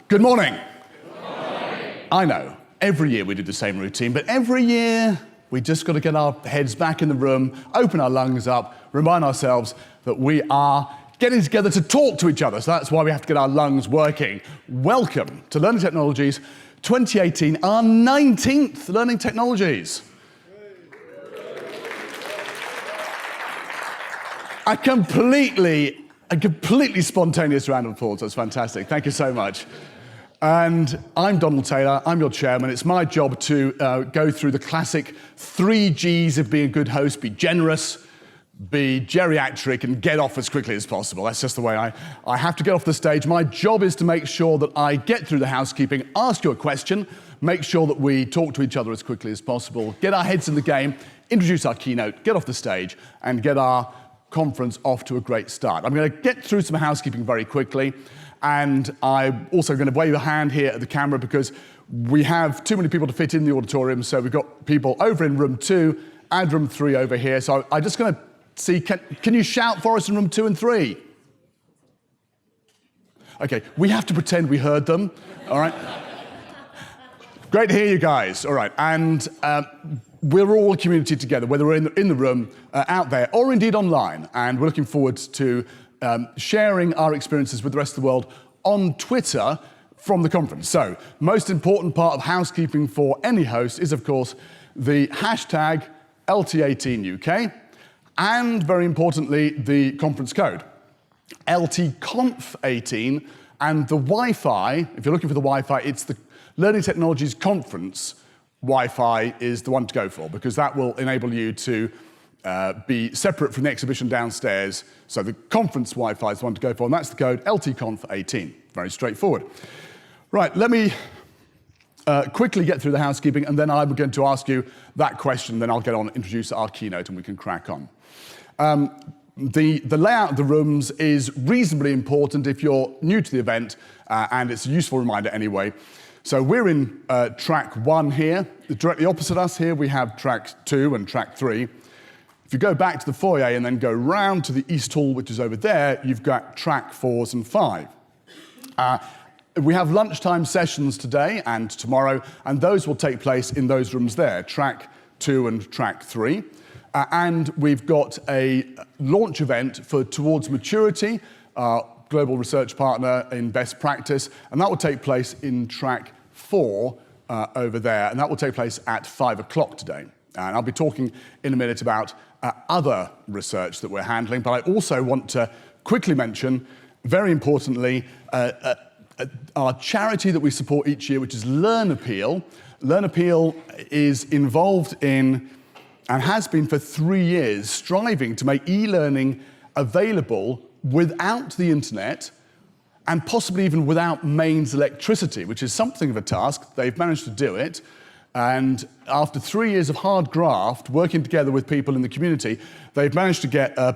Good morning. Good morning. I know, every year we do the same routine, but every year we just got to get our heads back in the room, open our lungs up, remind ourselves that we are getting together to talk to each other. So that's why we have to get our lungs working. Welcome to Learning Technologies 2018, our 19th Learning Technologies. A completely spontaneous round of applause. That's fantastic. Thank you so much. And I'm Donald Taylor, I'm your chairman. It's my job to go through the classic 3 Gs of being a good host: be generous, be geriatric, and get off as quickly as possible. That's just the way I have to get off the stage. My job is to make sure that I get through the housekeeping, ask you a question, make sure that we talk to each other as quickly as possible, get our heads in the game, introduce our keynote, get off the stage, and get our conference off to a great start. I'm going to get through some housekeeping very quickly. And I'm also going to wave a hand here at the camera because we have too many people to fit in the auditorium. So we've got people over in room 2 and room 3 over here. So I'm just going to see, can you shout for us in room 2 and 3? Okay, we have to pretend we heard them, all right? Great to hear you guys, all right. And we're all a community together, whether we're in the room, out there, or indeed online. And we're looking forward to sharing our experiences with the rest of the world on Twitter from the conference. So, most important part of housekeeping for any host is, of course, the hashtag LT18UK, and very importantly, the conference code, LTConf18, and the Wi-Fi, if you're looking for the Wi-Fi, it's the Learning Technologies Conference Wi-Fi is the one to go for, because that will enable you to be separate from the exhibition downstairs. So the conference Wi-Fi is the one to go for, and that's the code LTConf18. Very straightforward. Right, let me quickly get through the housekeeping, and then I'm going to ask you that question, then I'll get on and introduce our keynote, and we can crack on. The layout of the rooms is reasonably important if you're new to the event, and it's a useful reminder anyway. So we're in track 1 here. Directly opposite us here, we have track 2 and track 3. If you go back to the foyer and then go round to the East Hall, which is over there, you've got track 4s and 5. We have lunchtime sessions today and tomorrow, and those will take place in those rooms there, track 2 and track 3. And we've got a launch event for Towards Maturity, our global research partner in best practice, and that will take place in track 4 over there, and that will take place at 5 o'clock today. And I'll be talking in a minute about other research that we're handling, but I also want to quickly mention, very importantly, our charity that we support each year, which is Learn Appeal. Learn Appeal is involved in, and has been for 3 years, striving to make e-learning available without the internet, and possibly even without mains electricity, which is something of a task. They've managed to do it. And after 3 years of hard graft, working together with people in the community, they've managed to get 2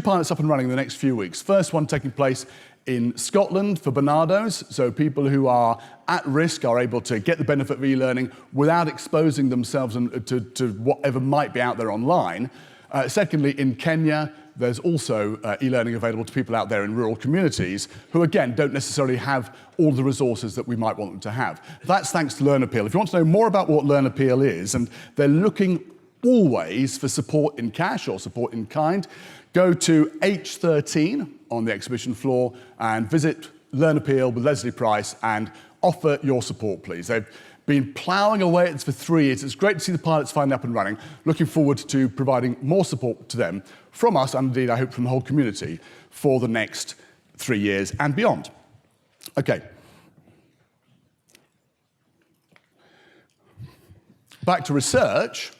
pilots up and running in the next few weeks. First one taking place in Scotland for Barnardos, so people who are at risk are able to get the benefit of e-learning without exposing themselves to whatever might be out there online. Secondly, in Kenya, there's also e-learning available to people out there in rural communities who, again, don't necessarily have all the resources that we might want them to have. That's thanks to Learn Appeal. If you want to know more about what Learn Appeal is, and they're looking always for support in cash or support in kind, go to H13 on the exhibition floor and visit Learn Appeal with Leslie Price and offer your support, please. They've been ploughing away at this for 3 years. It's great to see the pilots finally up and running. Looking forward to providing more support to them from us, and indeed, I hope, from the whole community for the next 3 years and beyond. Okay. Back to research.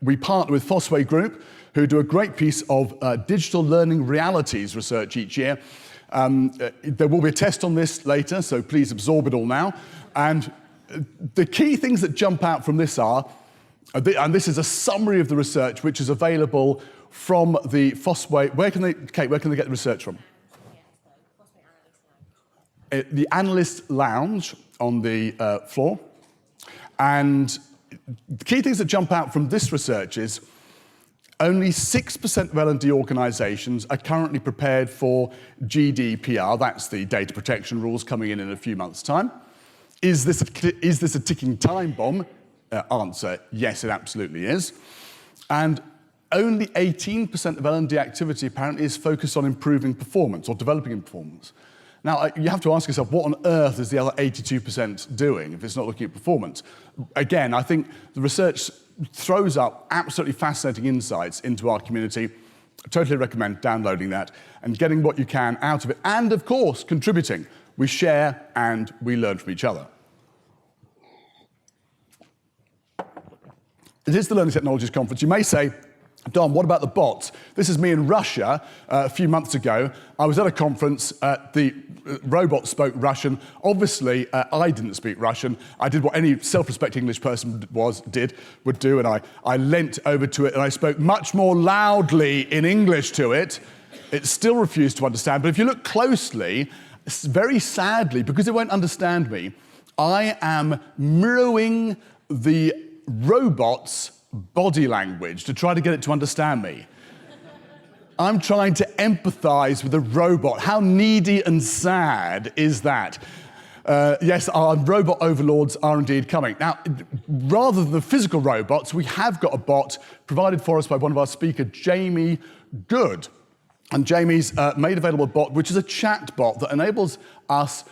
We partner with Fosway Group, who do a great piece of digital learning realities research each year. There will be a test on this later, so please absorb it all now. And the key things that jump out from this are, and this is a summary of the research which is available from the Fosway. Kate, where can they get the research from? The analyst lounge on the floor. And the key things that jump out from this research is only 6% of L&D organisations are currently prepared for GDPR. That's the data protection rules coming in a few months' time. Is this a ticking time bomb? Answer, yes, it absolutely is. And only 18% of L&D activity apparently is focused on improving performance or developing performance. Now, you have to ask yourself, what on earth is the other 82% doing if it's not looking at performance? Again, I think the research throws up absolutely fascinating insights into our community. I totally recommend downloading that and getting what you can out of it. And, of course, contributing. We share and we learn from each other. It is the Learning Technologies Conference. You may say, Don, what about the bots? This is me in Russia a few months ago. I was at a conference. The robot spoke Russian. Obviously, I didn't speak Russian. I did what any self-respecting English person would do, and I leant over to it, and I spoke much more loudly in English to it. It still refused to understand, but if you look closely, very sadly, because it won't understand me, I am mirroring the robot's body language to try to get it to understand me. I'm trying to empathize with a robot. How needy and sad is that? Yes, our robot overlords are indeed coming. Now, rather than the physical robots, we have got a bot provided for us by one of our speakers, Jamie Good. And Jamie's made available a bot, which is a chat bot that enables us,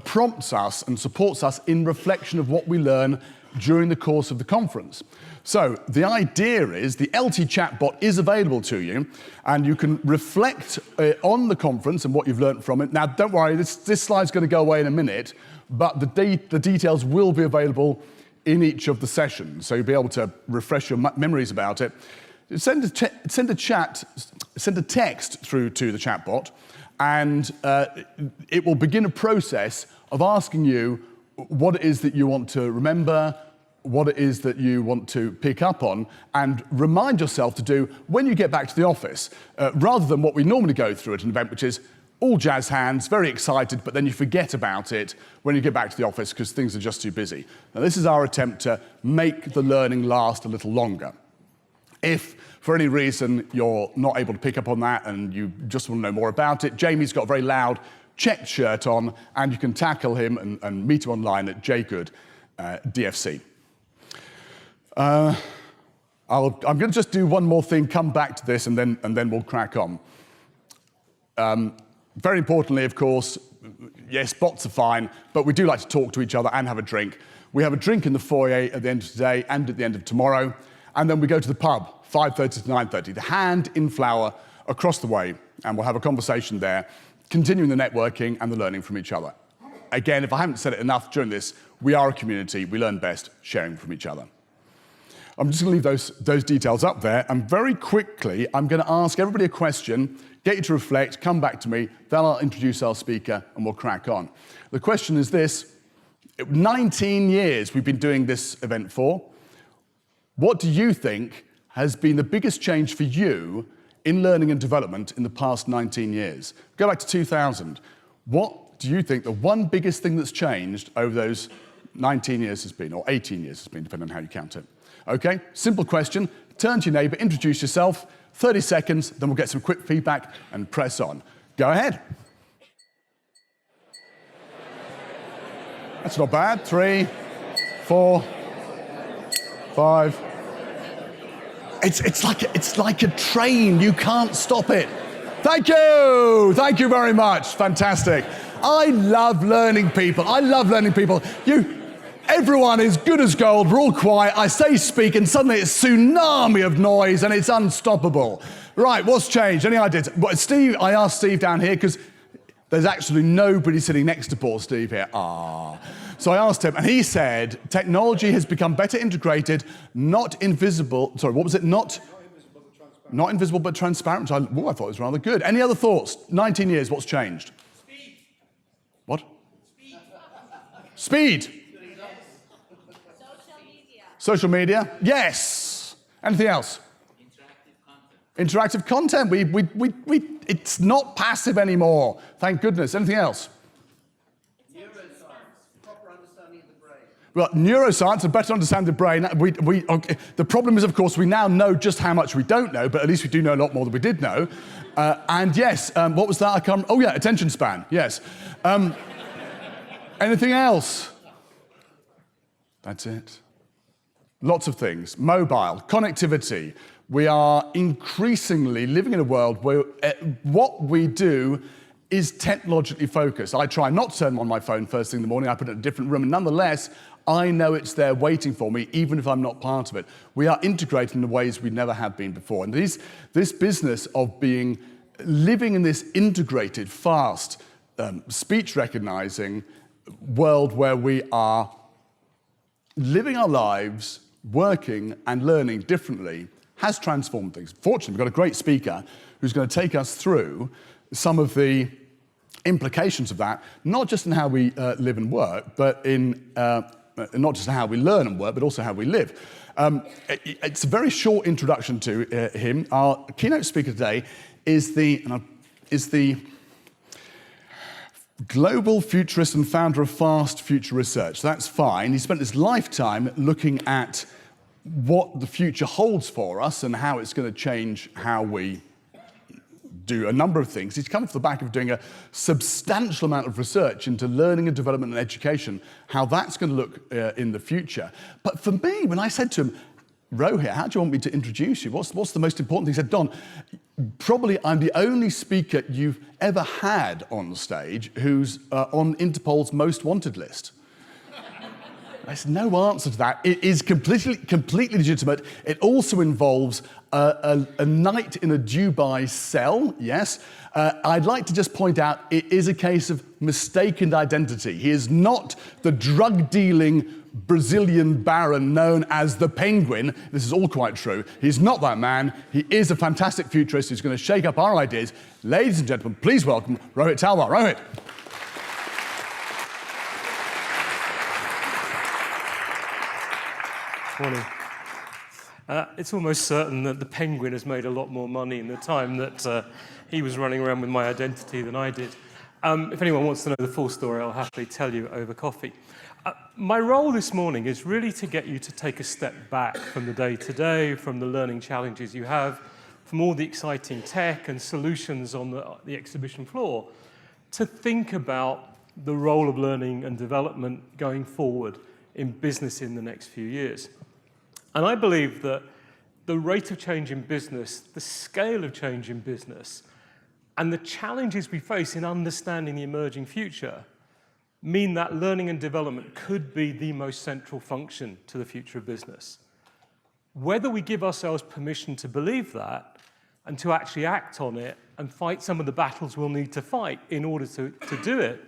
prompts us and supports us in reflection of what we learn during the course of the conference. So the idea is the LT chatbot is available to you, and you can reflect on the conference and what you've learned from it. Now, don't worry, this slide's going to go away in a minute, but the details will be available in each of the sessions, so you'll be able to refresh your memories about it. Send a text through to the chatbot, and it will begin a process of asking you what it is that you want to remember, what it is that you want to pick up on, and remind yourself to do when you get back to the office, rather than what we normally go through at an event, which is all jazz hands, very excited, but then you forget about it when you get back to the office because things are just too busy. Now, this is our attempt to make the learning last a little longer. If, for any reason, you're not able to pick up on that and you just want to know more about it, Jamie's got a very loud checked shirt on, and you can tackle him and meet him online at jgood DFC. I'm going to just do one more thing, come back to this, and then we'll crack on. Very importantly, of course, yes, bots are fine, but we do like to talk to each other and have a drink. We have a drink in the foyer at the end of today and at the end of tomorrow, and then we go to the pub, 5:30 to 9:30, the Hand in Flower across the way, and we'll have a conversation there, continuing the networking and the learning from each other. Again, if I haven't said it enough during this, we are a community. We learn best sharing from each other. I'm just going to leave those details up there, and very quickly, I'm going to ask everybody a question, get you to reflect, come back to me, then I'll introduce our speaker, and we'll crack on. The question is this: 19 years we've been doing this event for. What do you think has been the biggest change for you in learning and development in the past 19 years? Go back to 2000. What do you think the one biggest thing that's changed over those 19 years has been, or 18 years has been, depending on how you count it? Okay, simple question. Turn to your neighbor, introduce yourself, 30 seconds, then we'll get some quick feedback and press on. Go ahead. That's not bad. 3, 4, 5. It's like a train. You can't stop it. Thank you. Thank you very much. Fantastic. I love learning people. I love learning people. Everyone is good as gold. We're all quiet. I say speak, and suddenly it's a tsunami of noise, and it's unstoppable. Right, what's changed? Any ideas? Well, Steve, I asked Steve down here because there's actually nobody sitting next to poor Steve here. So I asked him, and he said, technology has become better integrated, not invisible. Sorry, what was it? Not invisible but transparent. I thought it was rather good. Any other thoughts? 19 years, what's changed? Speed. What? Speed. Social media. Yes. Anything else? Interactive content. It's not passive anymore. Thank goodness. Anything else? Neuroscience. Proper understanding of the brain. Well, neuroscience, to better understand the brain, okay, the problem is, of course, we now know just how much we don't know, but at least we do know a lot more than we did know. And yes, what was that? Oh yeah, attention span, yes. Anything else? That's it. Lots of things. Mobile, connectivity. We are increasingly living in a world where what we do is technologically focused. I try not to turn on my phone first thing in the morning. I put it in a different room, and nonetheless, I know it's there waiting for me, even if I'm not part of it. We are integrated in ways we never have been before. And this business of living in this integrated, fast, speech-recognizing world where we are living our lives, working and learning differently has transformed things. Fortunately, we've got a great speaker who's going to take us through some of the implications of that, not just in how we live and work, but in not just how we learn and work, but also how we live. It's a very short introduction to him. Our keynote speaker today is the global futurist and founder of Fast Future Research. That's fine. He spent his lifetime looking at what the future holds for us and how it's going to change how we do a number of things. He's come off the back of doing a substantial amount of research into learning and development and education, how that's going to look in the future. But for me, when I said to him, Rohit, how do you want me to introduce you? What's the most important thing? He said, Don, probably I'm the only speaker you've ever had on stage who's on Interpol's most wanted list. There's no answer to that. It is completely legitimate. It also involves a night in a Dubai cell, yes. I'd like to just point out, it is a case of mistaken identity. He is not the drug-dealing Brazilian baron known as the Penguin. This is all quite true. He's not that man. He is a fantastic futurist who's going to shake up our ideas. Ladies and gentlemen, please welcome Rohit Talwar. Rohit. Morning. It's almost certain that the Penguin has made a lot more money in the time that he was running around with my identity than I did. If anyone wants to know the full story, I'll happily tell you over coffee. My role this morning is really to get you to take a step back from the day-to-day, from the learning challenges you have, from all the exciting tech and solutions on the exhibition floor, to think about the role of learning and development going forward in business in the next few years. And I believe that the rate of change in business, the scale of change in business, and the challenges we face in understanding the emerging future mean that learning and development could be the most central function to the future of business. Whether we give ourselves permission to believe that and to actually act on it and fight some of the battles we'll need to fight in order to do it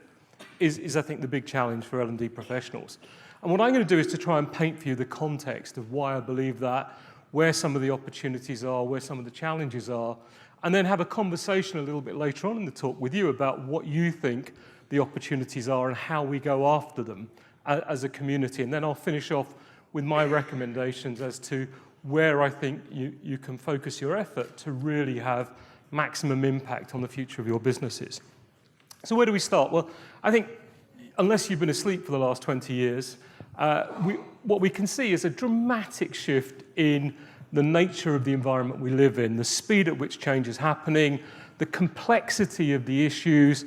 is, I think, the big challenge for L&D professionals. And what I'm going to do is to try and paint for you the context of why I believe that, where some of the opportunities are, where some of the challenges are, and then have a conversation a little bit later on in the talk with you about what you think the opportunities are and how we go after them as a community. And then I'll finish off with my recommendations as to where I think you can focus your effort to really have maximum impact on the future of your businesses. So where do we start? Well, I think unless you've been asleep for the last 20 years, what we can see is a dramatic shift in the nature of the environment we live in, the speed at which change is happening, the complexity of the issues,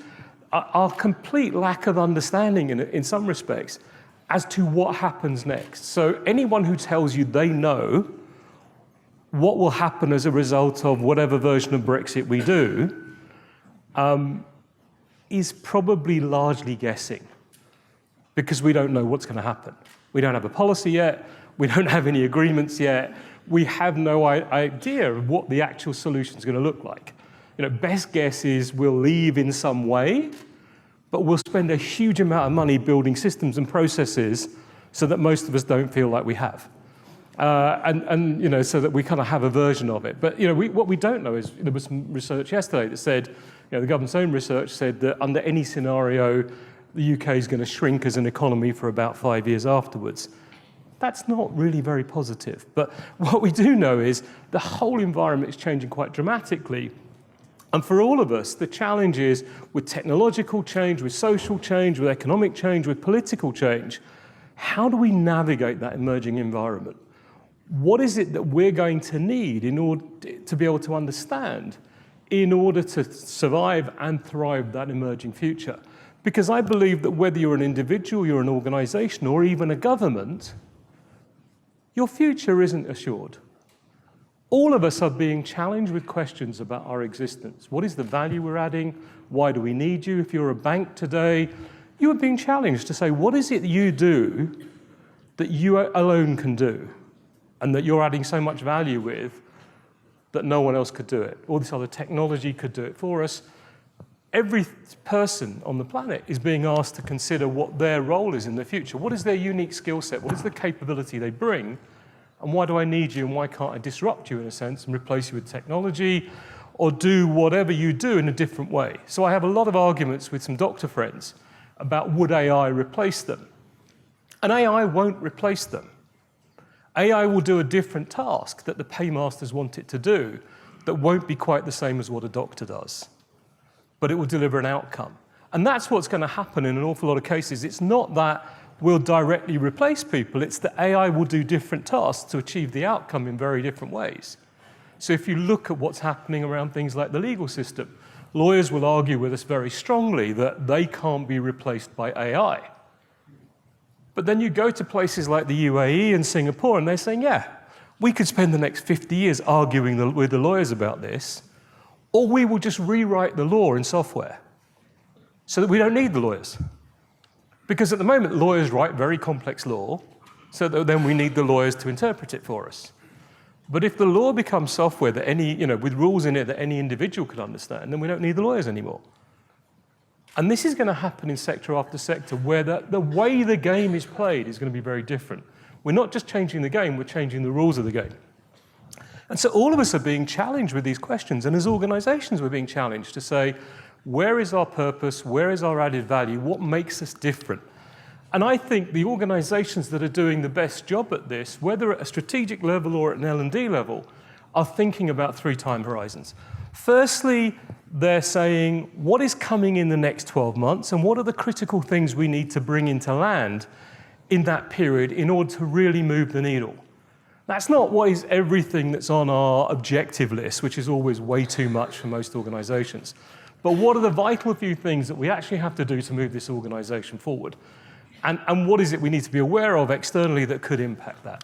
our complete lack of understanding in some respects as to what happens next. So anyone who tells you they know what will happen as a result of whatever version of Brexit we do is probably largely guessing, because we don't know what's going to happen. We don't have a policy yet. We don't have any agreements yet. We have no idea of what the actual solution is going to look like. Best guess is we'll leave in some way, but we'll spend a huge amount of money building systems and processes so that most of us don't feel like we have. So that we kind of have a version of it. But what we don't know is there was some research yesterday that said, the government's own research said that under any scenario, the UK is going to shrink as an economy for about 5 years afterwards. That's not really very positive. But what we do know is the whole environment is changing quite dramatically. And for all of us, the challenge is with technological change, with social change, with economic change, with political change, how do we navigate that emerging environment? What is it that we're going to need in order to be able to understand in order to survive and thrive that emerging future? Because I believe that whether you're an individual, you're an organization, or even a government, your future isn't assured. All of us are being challenged with questions about our existence. What is the value we're adding? Why do we need you? If you're a bank today, you are being challenged to say, what is it you do that you alone can do and that you're adding so much value with that no one else could do it? All this other technology could do it for us. Every person on the planet is being asked to consider what their role is in the future. What is their unique skill set? What is the capability they bring? And why do I need you and why can't I disrupt you in a sense and replace you with technology or do whatever you do in a different way? So I have a lot of arguments with some doctor friends about would AI replace them? And AI won't replace them. AI will do a different task that the paymasters want it to do that won't be quite the same as what a doctor does, but it will deliver an outcome. And that's what's going to happen in an awful lot of cases. It's not that we'll directly replace people, it's that AI will do different tasks to achieve the outcome in very different ways. So if you look at what's happening around things like the legal system, lawyers will argue with us very strongly that they can't be replaced by AI. But then you go to places like the UAE and Singapore and they're saying, yeah, we could spend the next 50 years arguing with the lawyers about this, or we will just rewrite the law in software so that we don't need the lawyers. Because at the moment, lawyers write very complex law, so that then we need the lawyers to interpret it for us. But if the law becomes software that with rules in it that any individual could understand, then we don't need the lawyers anymore. And this is going to happen in sector after sector, where the way the game is played is going to be very different. We're not just changing the game, we're changing the rules of the game. And so all of us are being challenged with these questions, and as organizations we're being challenged to say, where is our purpose? Where is our added value? What makes us different? And I think the organizations that are doing the best job at this, whether at a strategic level or at an L&D level, are thinking about 3 time horizons. Firstly, they're saying, what is coming in the next 12 months, and what are the critical things we need to bring into land in that period in order to really move the needle? That's not what is everything that's on our objective list, which is always way too much for most organizations. But what are the vital few things that we actually have to do to move this organization forward? And what is it we need to be aware of externally that could impact that?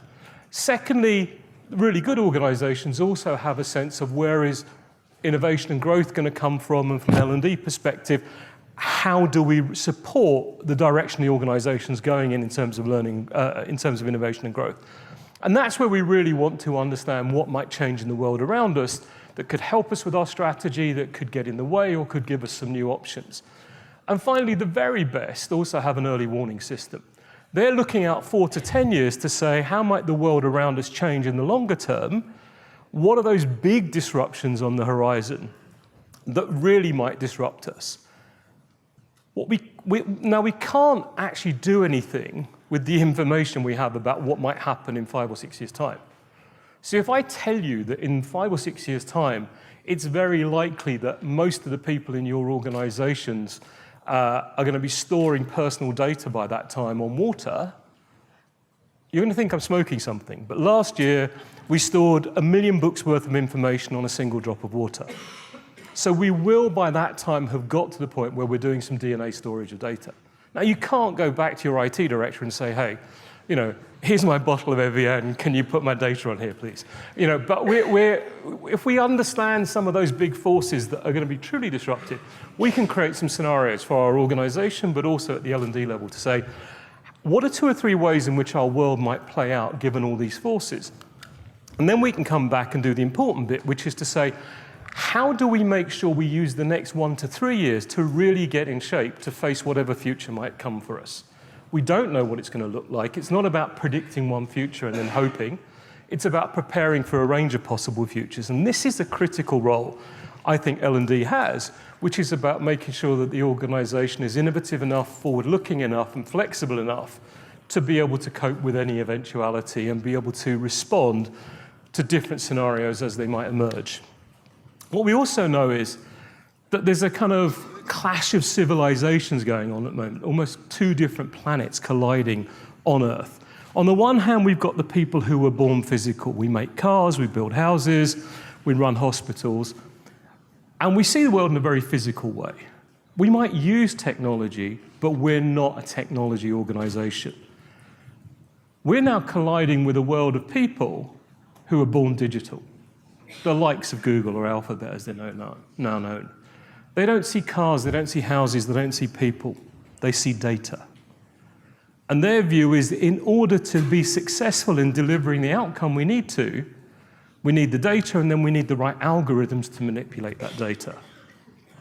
Secondly, really good organizations also have a sense of where is innovation and growth going to come from, and from an L&D perspective, how do we support the direction the organization's going in terms of learning, in terms of innovation and growth? And that's where we really want to understand what might change in the world around us that could help us with our strategy, that could get in the way or could give us some new options. And finally, the very best also have an early warning system. They're looking out 4 to 10 years to say, how might the world around us change in the longer term? What are those big disruptions on the horizon that really might disrupt us? Now, we can't actually do anything with the information we have about what might happen in 5 or 6 years' time. So if I tell you that in 5 or 6 years' time, it's very likely that most of the people in your organizations are going to be storing personal data by that time on water, you're going to think I'm smoking something. But last year, we stored 1 million books worth of information on a single drop of water. So we will, by that time, have got to the point where we're doing some DNA storage of data. Now, you can't go back to your IT director and say, hey, here's my bottle of Evian, can you put my data on here, please? But if we understand some of those big forces that are going to be truly disruptive, we can create some scenarios for our organization, but also at the L&D level to say, what are 2 or 3 ways in which our world might play out given all these forces? And then we can come back and do the important bit, which is to say, how do we make sure we use the next 1 to 3 years to really get in shape to face whatever future might come for us? We don't know what it's going to look like. It's not about predicting one future and then hoping. It's about preparing for a range of possible futures. And this is a critical role I think L&D has, which is about making sure that the organization is innovative enough, forward-looking enough, and flexible enough to be able to cope with any eventuality and be able to respond to different scenarios as they might emerge. What we also know is that there's a kind of clash of civilizations going on at the moment, almost 2 different planets colliding on Earth. On the one hand, we've got the people who were born physical. We make cars, we build houses, we run hospitals, and we see the world in a very physical way. We might use technology, but we're not a technology organization. We're now colliding with a world of people who are born digital, the likes of Google or Alphabet as they're now known. They don't see cars, they don't see houses, they don't see people, they see data. And their view is that in order to be successful in delivering the outcome we need the data, and then we need the right algorithms to manipulate that data.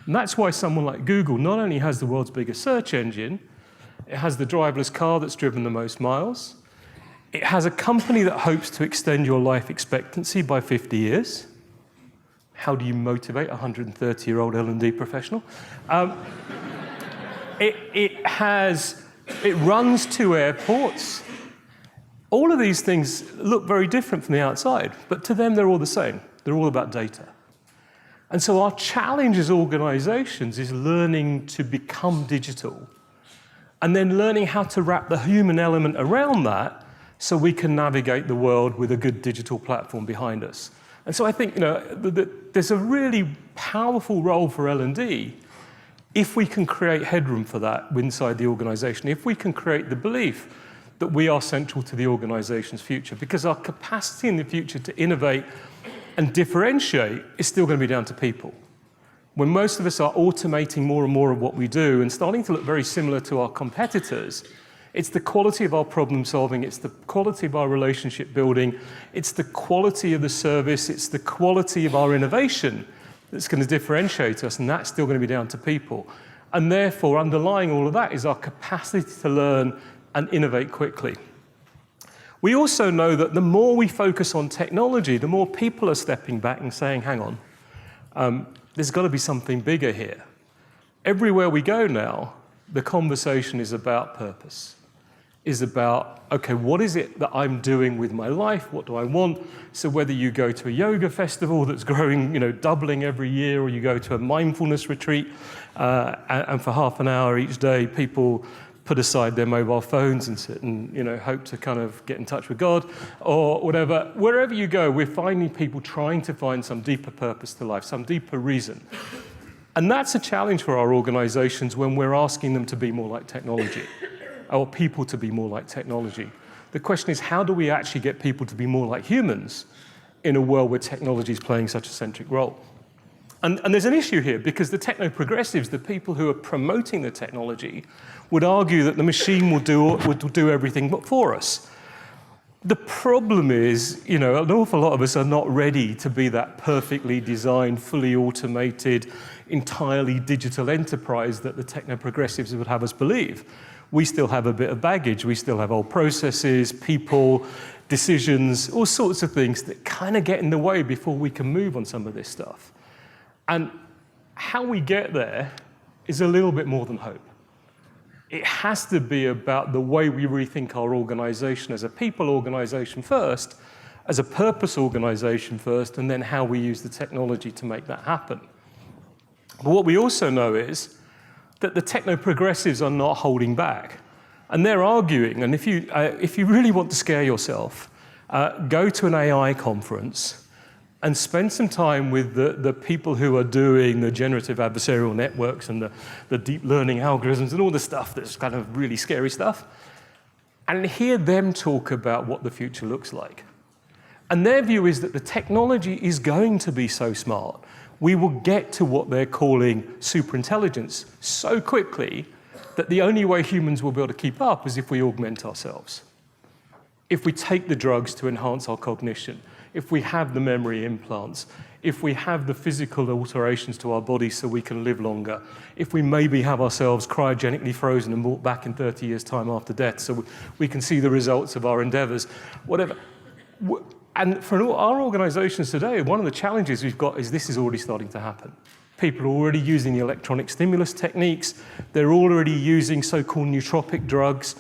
And that's why someone like Google not only has the world's biggest search engine, it has the driverless car that's driven the most miles, it has a company that hopes to extend your life expectancy by 50 years. How do you motivate a 130-year-old L&D professional? It runs 2 airports. All of these things look very different from the outside, but to them they're all the same. They're all about data. And so our challenge as organizations is learning to become digital and then learning how to wrap the human element around that so we can navigate the world with a good digital platform behind us. And so I think there's a really powerful role for L&D if we can create headroom for that inside the organization, if we can create the belief that we are central to the organization's future, because our capacity in the future to innovate and differentiate is still going to be down to people. When most of us are automating more and more of what we do and starting to look very similar to our competitors, it's the quality of our problem solving, it's the quality of our relationship building, it's the quality of the service, it's the quality of our innovation that's going to differentiate us, and that's still going to be down to people. And therefore, underlying all of that is our capacity to learn and innovate quickly. We also know that the more we focus on technology, the more people are stepping back and saying, hang on, there's got to be something bigger here. Everywhere we go now, the conversation is about purpose, is about, okay, what is it that I'm doing with my life? What do I want? So whether you go to a yoga festival that's growing, doubling every year, or you go to a mindfulness retreat, and for half an hour each day, people put aside their mobile phones and sit and hope to kind of get in touch with God or whatever. Wherever you go, we're finding people trying to find some deeper purpose to life, some deeper reason. And that's a challenge for our organizations when we're asking them to be more like technology, or people to be more like technology. The question is, how do we actually get people to be more like humans in a world where technology is playing such a centric role? And there's an issue here, because the techno-progressives, the people who are promoting the technology, would argue that the machine will do everything but for us. The problem is, an awful lot of us are not ready to be that perfectly designed, fully automated, entirely digital enterprise that the techno-progressives would have us believe. We still have a bit of baggage. We still have old processes, people, decisions, all sorts of things that kind of get in the way before we can move on some of this stuff. And how we get there is a little bit more than hope. It has to be about the way we rethink our organization as a people organization first, as a purpose organization first, and then how we use the technology to make that happen. But what we also know is that the techno-progressives are not holding back. And they're arguing, and if you really want to scare yourself, go to an AI conference and spend some time with the people who are doing the generative adversarial networks and the deep learning algorithms and all the stuff that's kind of really scary stuff, and hear them talk about what the future looks like. And their view is that the technology is going to be so smart, we will get to what they're calling superintelligence so quickly that the only way humans will be able to keep up is if we augment ourselves. If we take the drugs to enhance our cognition, if we have the memory implants, if we have the physical alterations to our body so we can live longer, if we maybe have ourselves cryogenically frozen and brought back in 30 years' time after death so we can see the results of our endeavors, whatever. And for our organizations today, one of the challenges we've got is this is already starting to happen. People are already using the electronic stimulus techniques. They're already using so-called nootropic drugs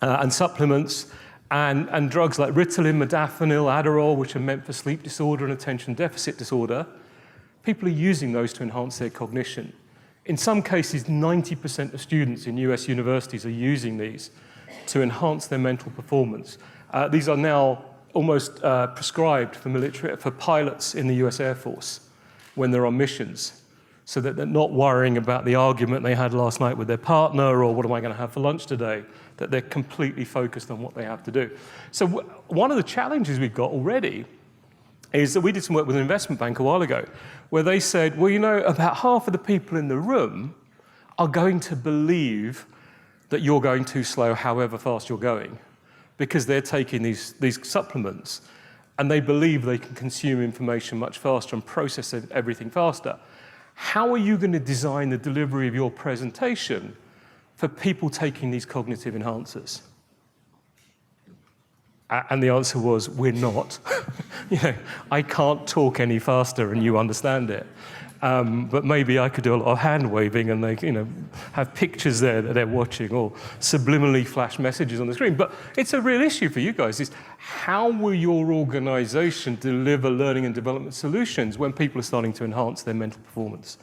and supplements, and drugs like Ritalin, modafinil, Adderall, which are meant for sleep disorder and attention deficit disorder. People are using those to enhance their cognition. In some cases, 90% of students in US universities are using these to enhance their mental performance. These are now almost prescribed for pilots in the US Air Force when they're on missions, so that they're not worrying about the argument they had last night with their partner or what am I going to have for lunch today, that they're completely focused on what they have to do. So one of the challenges we've got already is that we did some work with an investment bank a while ago where they said, well, you know, about half of the people in the room are going to believe that you're going too slow however fast you're going because they're taking these supplements and they believe they can consume information much faster and process everything faster. How are you going to design the delivery of your presentation for people taking these cognitive enhancers? And the answer was, we're not. You know, I can't talk any faster and you understand it. But maybe I could do a lot of hand waving and they, you know, have pictures there that they're watching or subliminally flash messages on the screen. But it's a real issue for you guys, is how will your organization deliver learning and development solutions when people are starting to enhance their mental performance?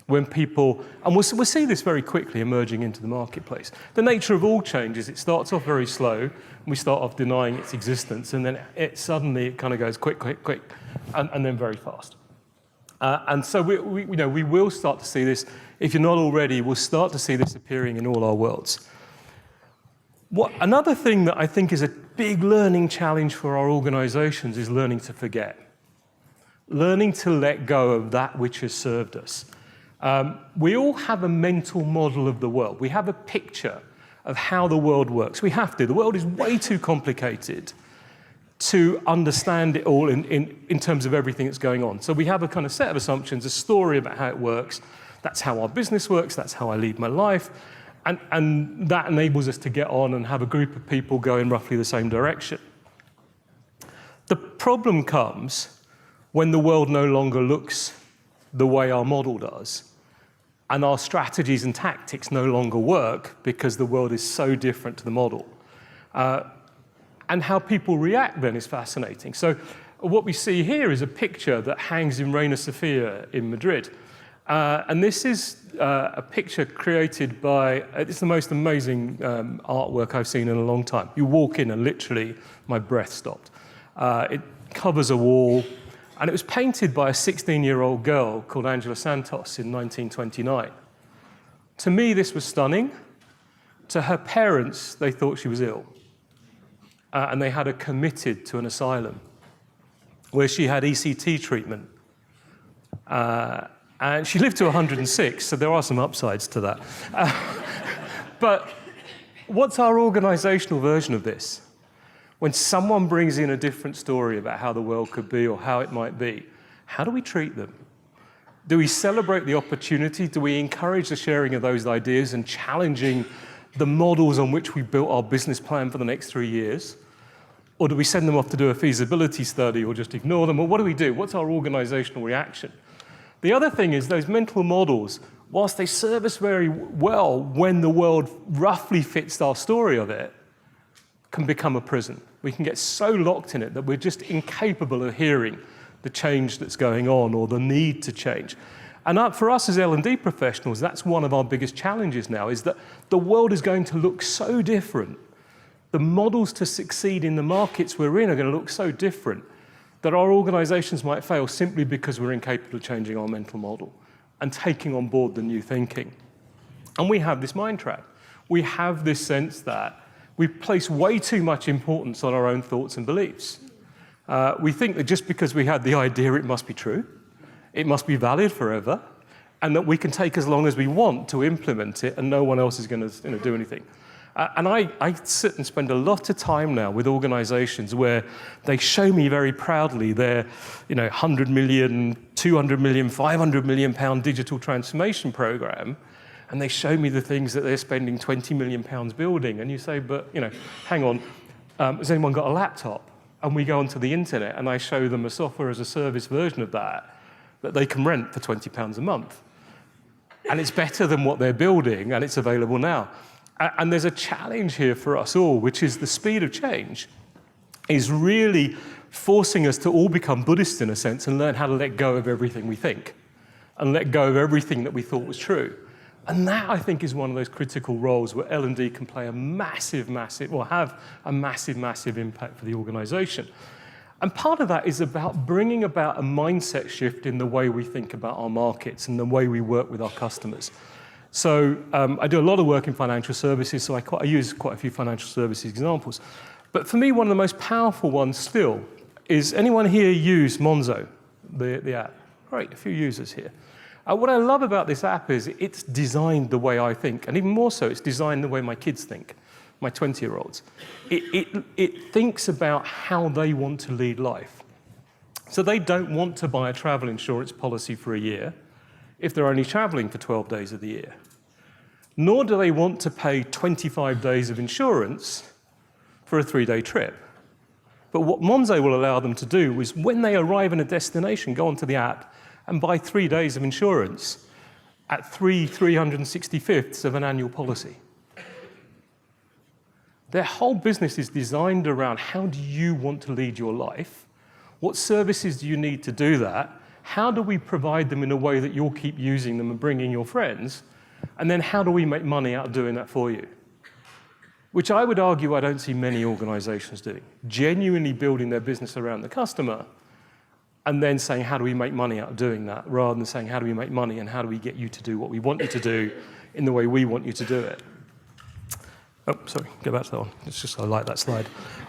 When people, and we'll see this very quickly emerging into the marketplace. The nature of all change is it starts off very slow, and we start off denying its existence, and then suddenly it kind of goes quick, and then very fast. And so we will start to see this. If you're not already, we'll start to see this appearing in all our worlds. Another thing that I think is a big learning challenge for our organizations is learning to forget. Learning to let go of that which has served us. We all have a mental model of the world. We have a picture of how the world works. We have to. The world is way too complicated to understand it all in terms of everything that's going on. So we have a kind of set of assumptions, a story about how it works. That's how our business works. That's how I lead my life. And that enables us to get on and have a group of people go in roughly the same direction. The problem comes when the world no longer looks the way our model does, and our strategies and tactics no longer work because the world is so different to the model. And how people react then is fascinating. So what we see here is a picture that hangs in Reina Sofia in Madrid. And this is a picture created by, it's the most amazing artwork I've seen in a long time. You walk in and literally my breath stopped. It covers a wall, and it was painted by a 16-year-old girl called Angela Santos in 1929. To me, this was stunning. To her parents, they thought she was ill. And they had her committed to an asylum where she had ECT treatment. And she lived to 106, so there are some upsides to that. But what's our organizational version of this? When someone brings in a different story about how the world could be or how it might be, how do we treat them? Do we celebrate the opportunity? Do we encourage the sharing of those ideas and challenging the models on which we built our business plan for the next 3 years? Or do we send them off to do a feasibility study or just ignore them? Or what do we do? What's our organizational reaction? The other thing is those mental models, whilst they serve us very well when the world roughly fits our story of it, can become a prison. We can get so locked in it that we're just incapable of hearing the change that's going on or the need to change. And for us as L&D professionals, that's one of our biggest challenges now, is that the world is going to look so different. The models to succeed in the markets we're in are going to look so different that our organizations might fail simply because we're incapable of changing our mental model and taking on board the new thinking. And we have this mind trap. We have this sense that we place way too much importance on our own thoughts and beliefs. We think that just because we had the idea, it must be true, it must be valid forever, and that we can take as long as we want to implement it and no one else is going to do anything. And I sit and spend a lot of time now with organizations where they show me very proudly their 100 million, 200 million, 500 million pound digital transformation program, and they show me the things that they're spending 20 million pounds building. And you say, but hang on, has anyone got a laptop? And we go onto the internet and I show them a software as a service version of that they can rent for £20 a month. And it's better than what they're building, and it's available now. And there's a challenge here for us all, which is the speed of change is really forcing us to all become Buddhists in a sense and learn how to let go of everything we think and let go of everything that we thought was true. And that, I think, is one of those critical roles where L&D can play a have a massive impact for the organization. And part of that is about bringing about a mindset shift in the way we think about our markets and the way we work with our customers. So I do a lot of work in financial services, so I use quite a few financial services examples. But for me, one of the most powerful ones still is, anyone here use Monzo, the app? Great, a few users here. What I love about this app is it's designed the way I think, and even more so, it's designed the way my kids think, my 20-year-olds. It thinks about how they want to lead life. So they don't want to buy a travel insurance policy for a year if they're only traveling for 12 days of the year. Nor do they want to pay 25 days of insurance for a 3-day trip. But what Monzo will allow them to do is, when they arrive in a destination, go onto the app and buy 3 days of insurance at 365ths of an annual policy. Their whole business is designed around, how do you want to lead your life? What services do you need to do that? How do we provide them in a way that you'll keep using them and bringing your friends? And then how do we make money out of doing that for you? Which I would argue I don't see many organizations doing. Genuinely building their business around the customer, and then saying, how do we make money out of doing that? Rather than saying, how do we make money and how do we get you to do what we want you to do in the way we want you to do it? Oh, sorry, go back to that one. It's just, I like that slide.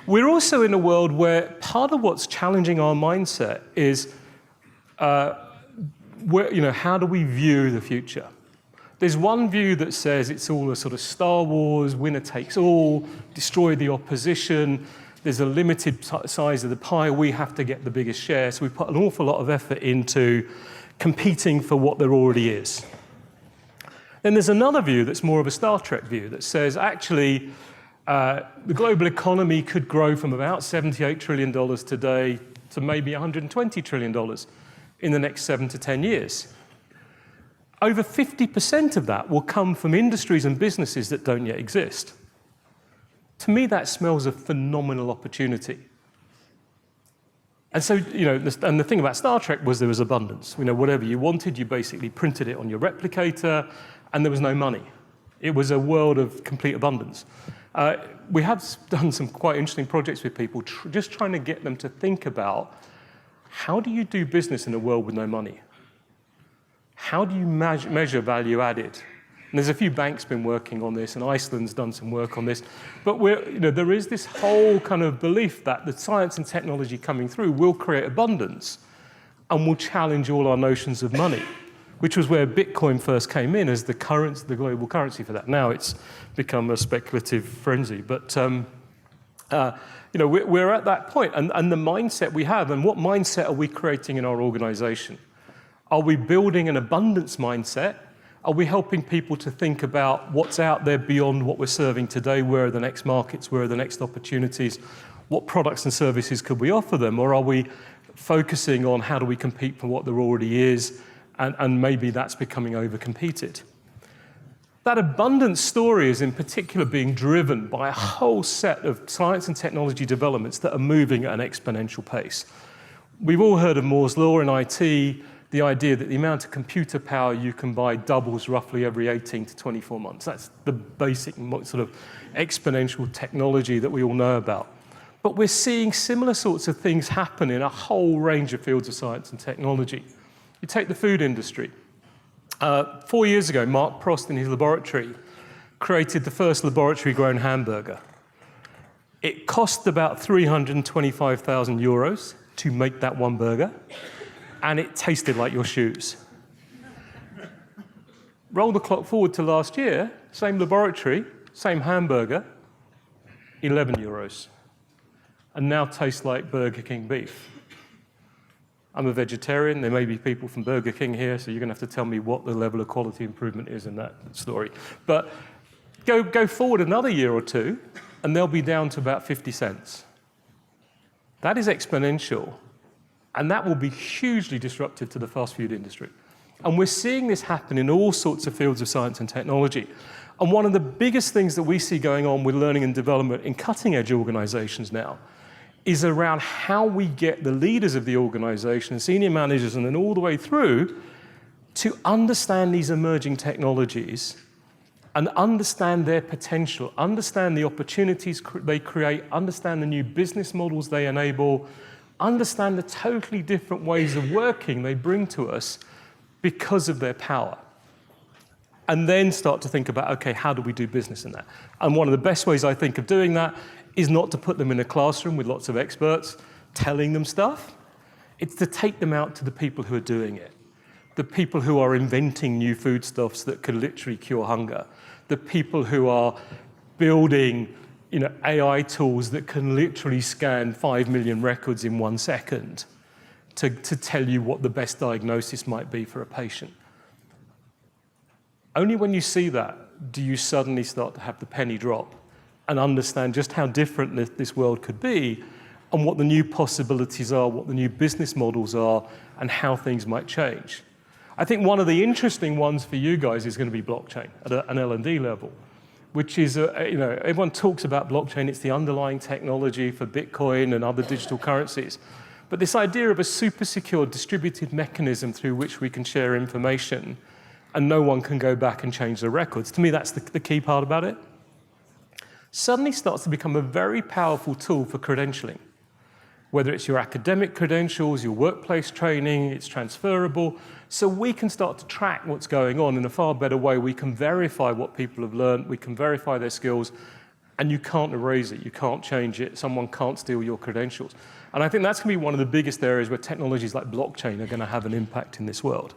We're also in a world where part of what's challenging our mindset is, how do we view the future? There's one view that says it's all a sort of Star Wars, winner takes all, destroy the opposition. There's a limited size of the pie. We have to get the biggest share. So we put an awful lot of effort into competing for what there already is. Then there's another view that's more of a Star Trek view that says, actually, the global economy could grow from about $78 trillion today to maybe $120 trillion in the next 7 to 10 years. Over 50% of that will come from industries and businesses that don't yet exist. To me, that smells of phenomenal opportunity. And so, and the thing about Star Trek was there was abundance. Whatever you wanted, you basically printed it on your replicator, and there was no money. It was a world of complete abundance. We have done some quite interesting projects with people, just trying to get them to think about, how do you do business in a world with no money? How do you measure value added? And there's a few banks been working on this, and Iceland's done some work on this. But there is this whole kind of belief that the science and technology coming through will create abundance and will challenge all our notions of money, which was where Bitcoin first came in as the global currency for that. Now it's become a speculative frenzy. But we're at that point, and the mindset we have, and what mindset are we creating in our organization? Are we building an abundance mindset? Are we helping people to think about what's out there beyond what we're serving today? Where are the next markets? Where are the next opportunities? What products and services could we offer them? Or are we focusing on how do we compete for what there already is? And maybe that's becoming over-competed. That abundance story is in particular being driven by a whole set of science and technology developments that are moving at an exponential pace. We've all heard of Moore's Law in IT, the idea that the amount of computer power you can buy doubles roughly every 18 to 24 months. That's the basic sort of exponential technology that we all know about. But we're seeing similar sorts of things happen in a whole range of fields of science and technology. You take the food industry. 4 years ago, Mark Prost in his laboratory created the first laboratory-grown hamburger. It cost about 325,000 euros to make that one burger, and it tasted like your shoes. Roll the clock forward to last year, same laboratory, same hamburger, 11 euros, and now tastes like Burger King beef. I'm a vegetarian. There may be people from Burger King here, so you're going to have to tell me what the level of quality improvement is in that story. But go forward another year or two, and they'll be down to about 50 cents. That is exponential, and that will be hugely disruptive to the fast food industry. And we're seeing this happen in all sorts of fields of science and technology. And one of the biggest things that we see going on with learning and development in cutting-edge organizations now is around how we get the leaders of the organization, senior managers, and then all the way through to understand these emerging technologies and understand their potential, understand the opportunities they create, understand the new business models they enable, understand the totally different ways of working they bring to us because of their power. And then start to think about, okay, how do we do business in that? And one of the best ways I think of doing that is not to put them in a classroom with lots of experts telling them stuff. It's to take them out to the people who are doing it, the people who are inventing new foodstuffs that can literally cure hunger, the people who are building AI tools that can literally scan 5 million records in 1 second to tell you what the best diagnosis might be for a patient. Only when you see that do you suddenly start to have the penny drop and understand just how different this world could be and what the new possibilities are, what the new business models are, and how things might change. I think one of the interesting ones for you guys is going to be blockchain at an L&D level, which is, everyone talks about blockchain. It's the underlying technology for Bitcoin and other digital currencies. But this idea of a super secure distributed mechanism through which we can share information and no one can go back and change the records, to me, that's the key part about it. Suddenly starts to become a very powerful tool for credentialing. Whether it's your academic credentials, your workplace training, it's transferable. So we can start to track what's going on in a far better way. We can verify what people have learned. We can verify their skills. And you can't erase it. You can't change it. Someone can't steal your credentials. And I think that's going to be one of the biggest areas where technologies like blockchain are going to have an impact in this world.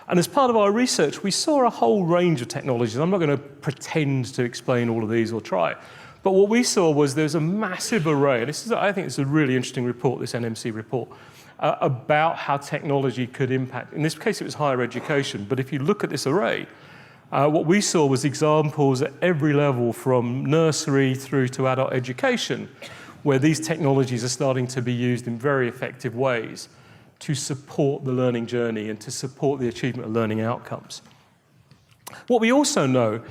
And as part of our research, we saw a whole range of technologies. I'm not going to pretend to explain all of these or try. But what we saw was there's a massive array. I think it's a really interesting report, this NMC report, about how technology could impact. In this case, it was higher education. But if you look at this array, what we saw was examples at every level from nursery through to adult education, where these technologies are starting to be used in very effective ways to support the learning journey and to support the achievement of learning outcomes. What we also know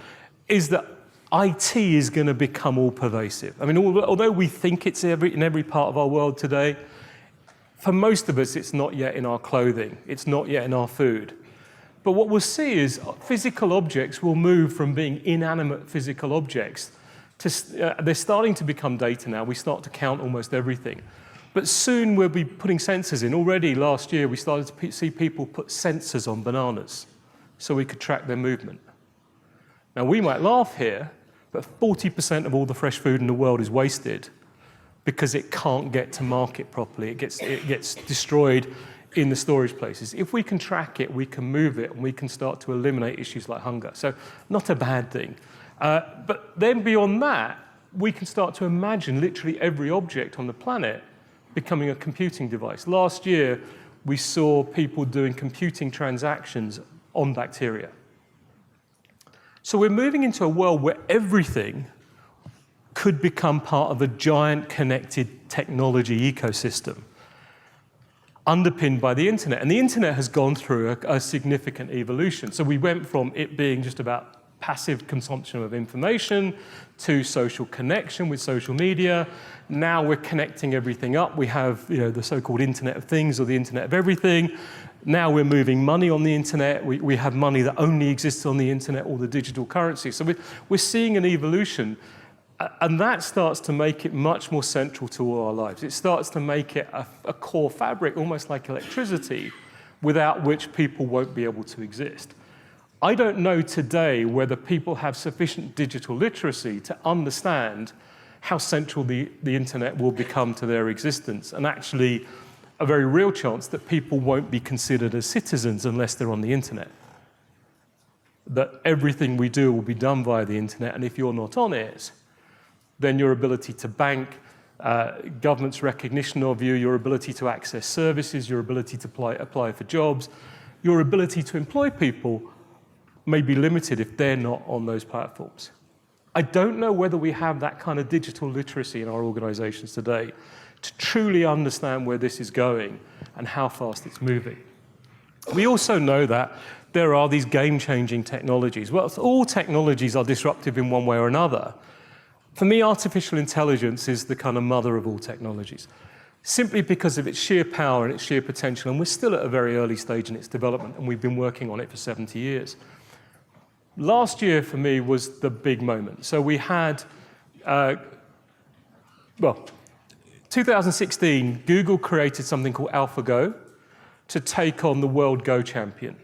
is that IT is going to become all pervasive. I mean, although we think it's in every part of our world today, for most of us, it's not yet in our clothing. It's not yet in our food. But what we'll see is physical objects will move from being inanimate physical objects to, they're starting to become data now. We start to count almost everything. But soon we'll be putting sensors in. Already last year, we started to see people put sensors on bananas so we could track their movement. Now, we might laugh here, but 40% of all the fresh food in the world is wasted because it can't get to market properly. It gets destroyed in the storage places. If we can track it, we can move it, and we can start to eliminate issues like hunger. So not a bad thing. But then beyond that, we can start to imagine literally every object on the planet becoming a computing device. Last year, we saw people doing computing transactions on bacteria. So we're moving into a world where everything could become part of a giant connected technology ecosystem underpinned by the internet. And the internet has gone through a significant evolution. So we went from it being just about passive consumption of information to social connection with social media. Now we're connecting everything up. We have the so-called Internet of Things or the Internet of Everything. Now we're moving money on the internet. We have money that only exists on the internet or the digital currency. So we're seeing an evolution, and that starts to make it much more central to all our lives. It starts to make it a core fabric, almost like electricity, without which people won't be able to exist. I don't know today whether people have sufficient digital literacy to understand how central the internet will become to their existence, and actually a very real chance that people won't be considered as citizens unless they're on the internet. That everything we do will be done via the internet, and if you're not on it, then your ability to bank, government's recognition of you, your ability to access services, your ability to apply for jobs, your ability to employ people may be limited if they're not on those platforms. I don't know whether we have that kind of digital literacy in our organizations today to truly understand where this is going and how fast it's moving. We also know that there are these game-changing technologies. Well, all technologies are disruptive in one way or another. For me, artificial intelligence is the kind of mother of all technologies. simply because of its sheer power and its sheer potential, and we're still at a very early stage in its development, and we've been working on it for 70 years. Last year, for me, was the big moment. So we had, 2016, Google created something called Alphago to take on the world Go champion.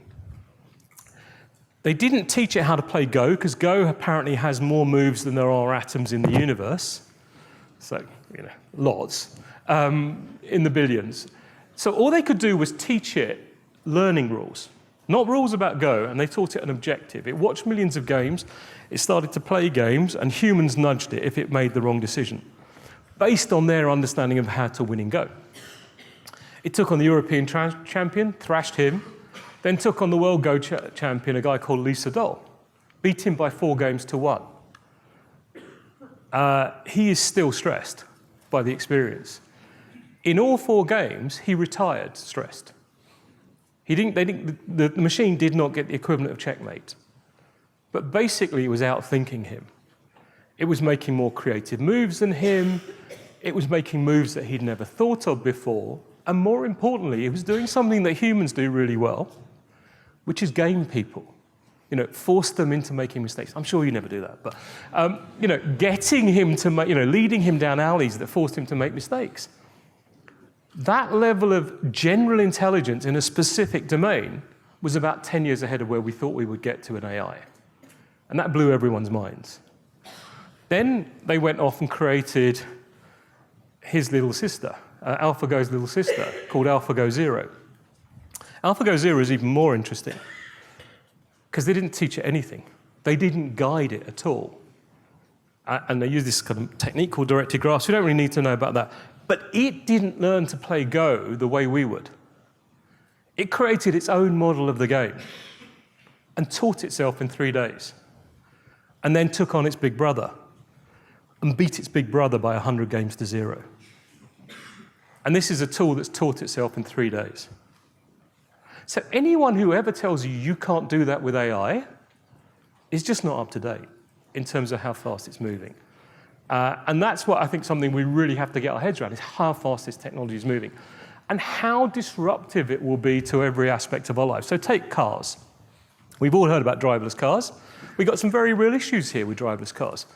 They didn't teach it how to play Go, because Go apparently has more moves than there are atoms in the universe. So, lots. In the billions. So all they could do was teach it learning rules, not rules about Go, and they taught it an objective. It watched millions of games, it started to play games, and humans nudged it if it made the wrong decision, based on their understanding of how to win in Go. It took on the European champion, thrashed him, then took on the world Go champion, a guy called Lee Sedol, beat him by 4 games to 1. He is still stressed by the experience. In all 4 games, he retired stressed. The machine did not get the equivalent of checkmate. But basically, it was outthinking him. It was making more creative moves than him. It was making moves that he'd never thought of before. And more importantly, it was doing something that humans do really well, which is game people. Force them into making mistakes. I'm sure you never do that, but getting him to make, leading him down alleys that forced him to make mistakes. That level of general intelligence in a specific domain was about 10 years ahead of where we thought we would get to in AI. And that blew everyone's minds. Then they went off and created his little sister, Alphago's little sister, called Alphago Zero. Alphago Zero is even more interesting, because they didn't teach it anything. They didn't guide it at all. And they used this kind of technique called directed graphs. We don't really need to know about that. But it didn't learn to play Go the way we would. It created its own model of the game and taught itself in 3 days. And then took on its big brother and beat its big brother by 100 games to 0. And this is a tool that's taught itself in 3 days. So anyone who ever tells you you can't do that with AI is just not up to date in terms of how fast it's moving. And that's what I think something we really have to get our heads around, is how fast this technology is moving and how disruptive it will be to every aspect of our life. So take cars. We've all heard about driverless cars. We've got some very real issues here with driverless cars.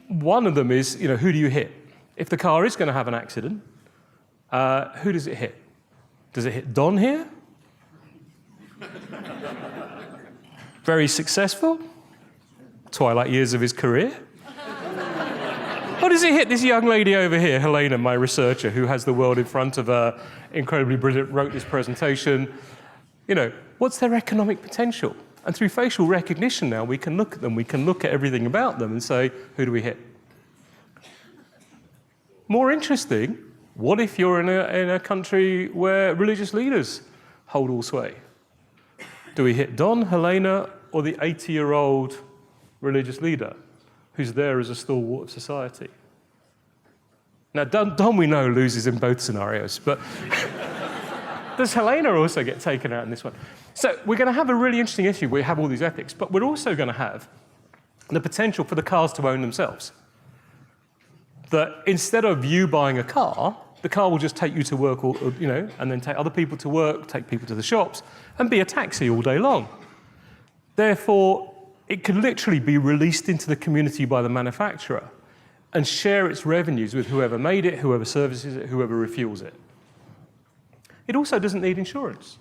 One of them is, who do you hit? If the car is going to have an accident, who does it hit? Does it hit Don here? Very successful, twilight years of his career. Or does it hit this young lady over here, Helena, my researcher, who has the world in front of her, incredibly brilliant, wrote this presentation? What's their economic potential? And through facial recognition now, we can look at them, we can look at everything about them and say, who do we hit? More interesting, what if you're in a country where religious leaders hold all sway? Do we hit Don, Helena, or the 80-year-old religious leader who's there as a stalwart of society? Now, Don we know loses in both scenarios, but does Helena also get taken out in this one? So we're going to have a really interesting issue where we have all these ethics, but we're also going to have the potential for the cars to own themselves. That instead of you buying a car, the car will just take you to work, and then take other people to work, take people to the shops, and be a taxi all day long. Therefore, it could literally be released into the community by the manufacturer and share its revenues with whoever made it, whoever services it, whoever refuels it. It also doesn't need insurance.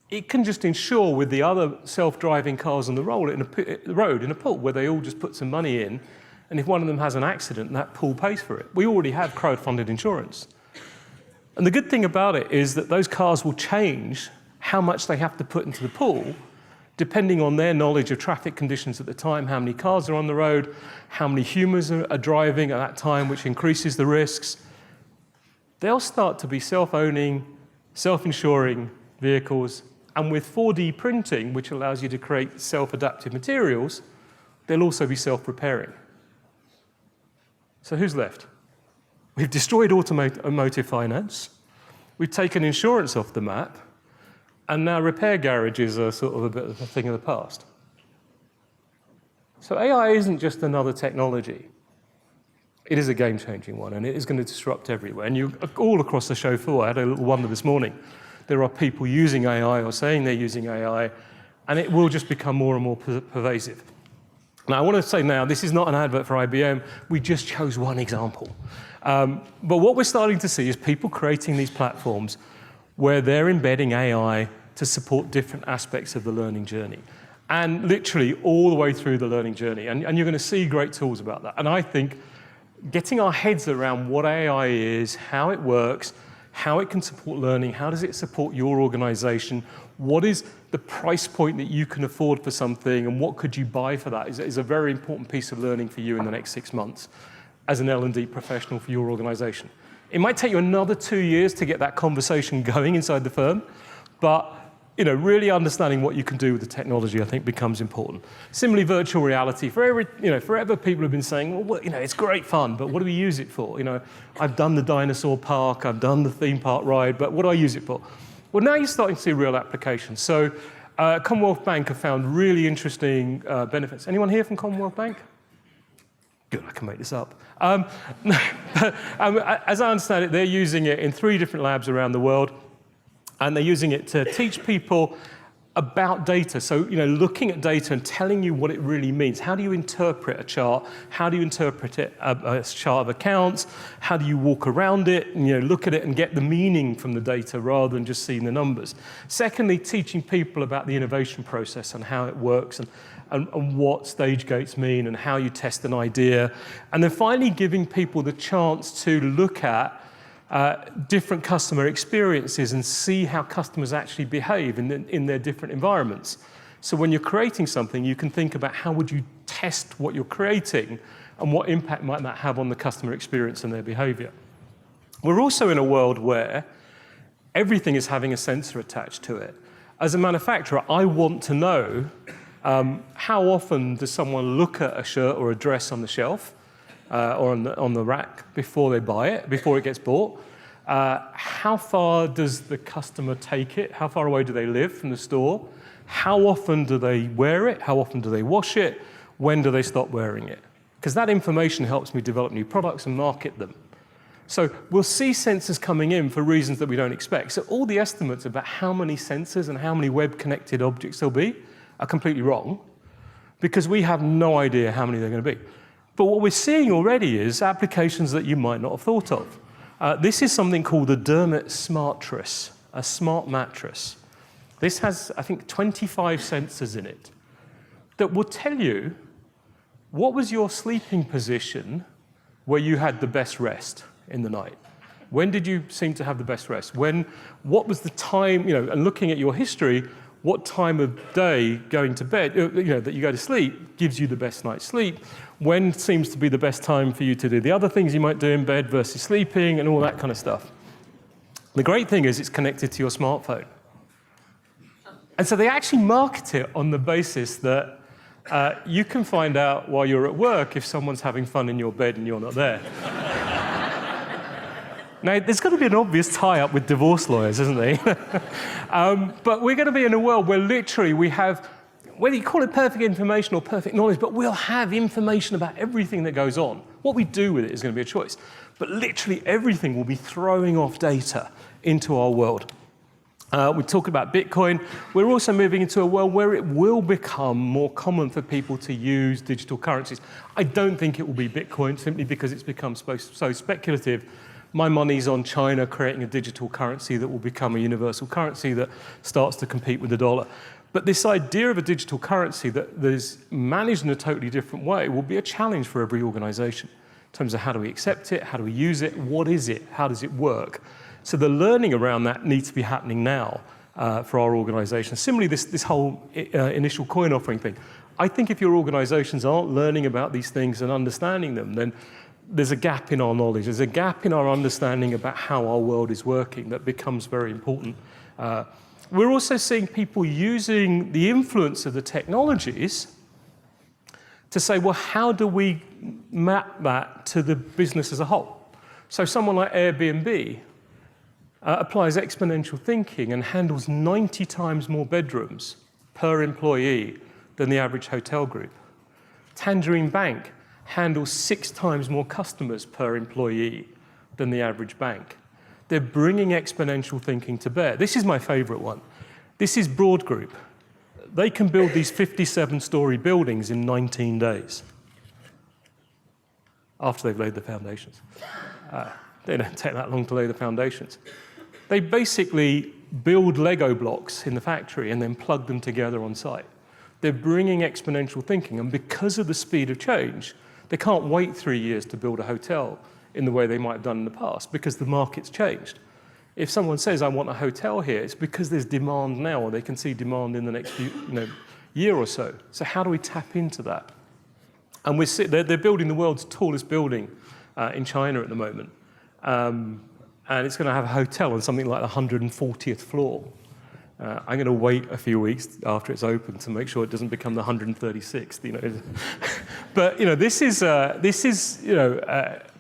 It can just insure with the other self-driving cars on the road in a pool where they all just put some money in, and if one of them has an accident, that pool pays for it. We already have crowd-funded insurance. And the good thing about it is that those cars will change how much they have to put into the pool depending on their knowledge of traffic conditions at the time, how many cars are on the road, how many humans are driving at that time, which increases the risks. They'll start to be self-owning, self-insuring vehicles, and with 4D printing, which allows you to create self-adaptive materials, they'll also be self-repairing. So who's left? We've destroyed automotive finance, we've taken insurance off the map, and now repair garages are sort of a bit of a thing of the past. So AI isn't just another technology. It is a game-changing one, and it is going to disrupt everywhere. And you all across the show floor, I had a little wonder this morning, there are people using AI or saying they're using AI, and it will just become more and more pervasive. Now, I want to say now, this is not an advert for IBM. We just chose one example. But what we're starting to see is people creating these platforms where they're embedding AI to support different aspects of the learning journey, and literally all the way through the learning journey. And you're going to see great tools about that. And I think getting our heads around what AI is, how it works, how it can support learning, how does it support your organization, what is the price point that you can afford for something, and what could you buy for that is a very important piece of learning for you in the next 6 months as an L&D professional for your organization. It might take you another 2 years to get that conversation going inside the firm, but really understanding what you can do with the technology, I think, becomes important. Similarly, virtual reality. Forever people have been saying, well, it's great fun, but what do we use it for? I've done the dinosaur park, I've done the theme park ride, but what do I use it for? Well, now you're starting to see real applications. So Commonwealth Bank have found really interesting benefits. Anyone here from Commonwealth Bank? Good, I can make this up. As I understand it, they're using it in 3 different labs around the world. And they're using it to teach people about data. So, looking at data and telling you what it really means. How do you interpret a chart? How do you interpret it, a chart of accounts? How do you walk around it and look at it and get the meaning from the data rather than just seeing the numbers? Secondly, teaching people about the innovation process and how it works and what stage gates mean and how you test an idea. And then finally, giving people the chance to look at different customer experiences and see how customers actually behave in their different environments. So when you're creating something, you can think about how would you test what you're creating and what impact might that have on the customer experience and their behavior. We're also in a world where everything is having a sensor attached to it. As a manufacturer, I want to know how often does someone look at a shirt or a dress on the shelf or on the rack before they buy it, before it gets bought. How far does the customer take it? How far away do they live from the store? How often do they wear it? How often do they wash it? When do they stop wearing it? Because that information helps me develop new products and market them. So we'll see sensors coming in for reasons that we don't expect. So all the estimates about how many sensors and how many web-connected objects there'll be are completely wrong, because we have no idea how many they're going to be. But what we're seeing already is applications that you might not have thought of. This is something called the Mattress, a smart mattress. This has, I think, 25 sensors in it that will tell you what was your sleeping position where you had the best rest in the night. When did you seem to have the best rest? What was the time, and looking at your history, what time of day going to bed, that you go to sleep gives you the best night's sleep. When seems to be the best time for you to do the other things you might do in bed versus sleeping and all that kind of stuff. The great thing is it's connected to your smartphone. And so they actually market it on the basis that you can find out while you're at work if someone's having fun in your bed and you're not there. Now, there's got to be an obvious tie-up with divorce lawyers, isn't there? But we're going to be in a world where literally we have, whether you call it perfect information or perfect knowledge, but we'll have information about everything that goes on. What we do with it is going to be a choice. But literally everything will be throwing off data into our world. We talk about Bitcoin. We're also moving into a world where it will become more common for people to use digital currencies. I don't think it will be Bitcoin simply because it's become so speculative. My money's on China creating a digital currency that will become a universal currency that starts to compete with the dollar. But this idea of a digital currency that is managed in a totally different way will be a challenge for every organization in terms of how do we accept it, how do we use it, what is it, how does it work? So the learning around that needs to be happening now for our organization. Similarly, this whole initial coin offering thing. I think if your organizations aren't learning about these things and understanding them, then there's a gap in our knowledge, there's a gap in our understanding about how our world is working that becomes very important. We're also seeing people using the influence of the technologies to say, well, how do we map that to the business as a whole? So someone like Airbnb applies exponential thinking and handles 90 times more bedrooms per employee than the average hotel group. Tangerine Bank handles 6 times more customers per employee than the average bank. They're bringing exponential thinking to bear. This is my favorite one. This is Broad Group. They can build these 57-story buildings in 19 days after they've laid the foundations. They don't take that long to lay the foundations. They basically build Lego blocks in the factory and then plug them together on site. They're bringing exponential thinking, and because of the speed of change, they can't wait 3 years to build a hotel in the way they might have done in the past, because the market's changed. If someone says, I want a hotel here, it's because there's demand now, or they can see demand in the next year or so. So how do we tap into that? And they're building the world's tallest building in China at the moment. And it's going to have a hotel on something like the 140th floor. I'm going to wait a few weeks after it's open to make sure it doesn't become the 136th. But this is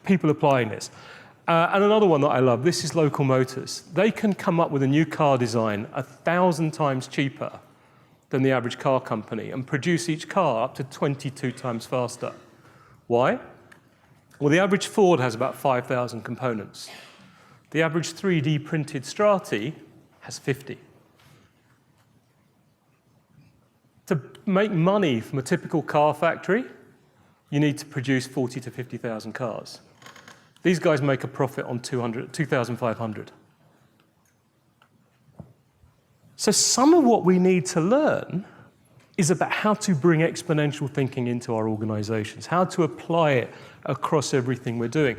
people applying this. And another one that I love. This is Local Motors. They can come up with a new car design 1,000 times cheaper than the average car company and produce each car up to 22 times faster. Why? Well, the average Ford has about 5,000 components. The average 3D printed Strati has 50. To make money from a typical car factory, you need to produce 40 to 50,000 cars. These guys make a profit on 2,500. So some of what we need to learn is about how to bring exponential thinking into our organizations, how to apply it across everything we're doing.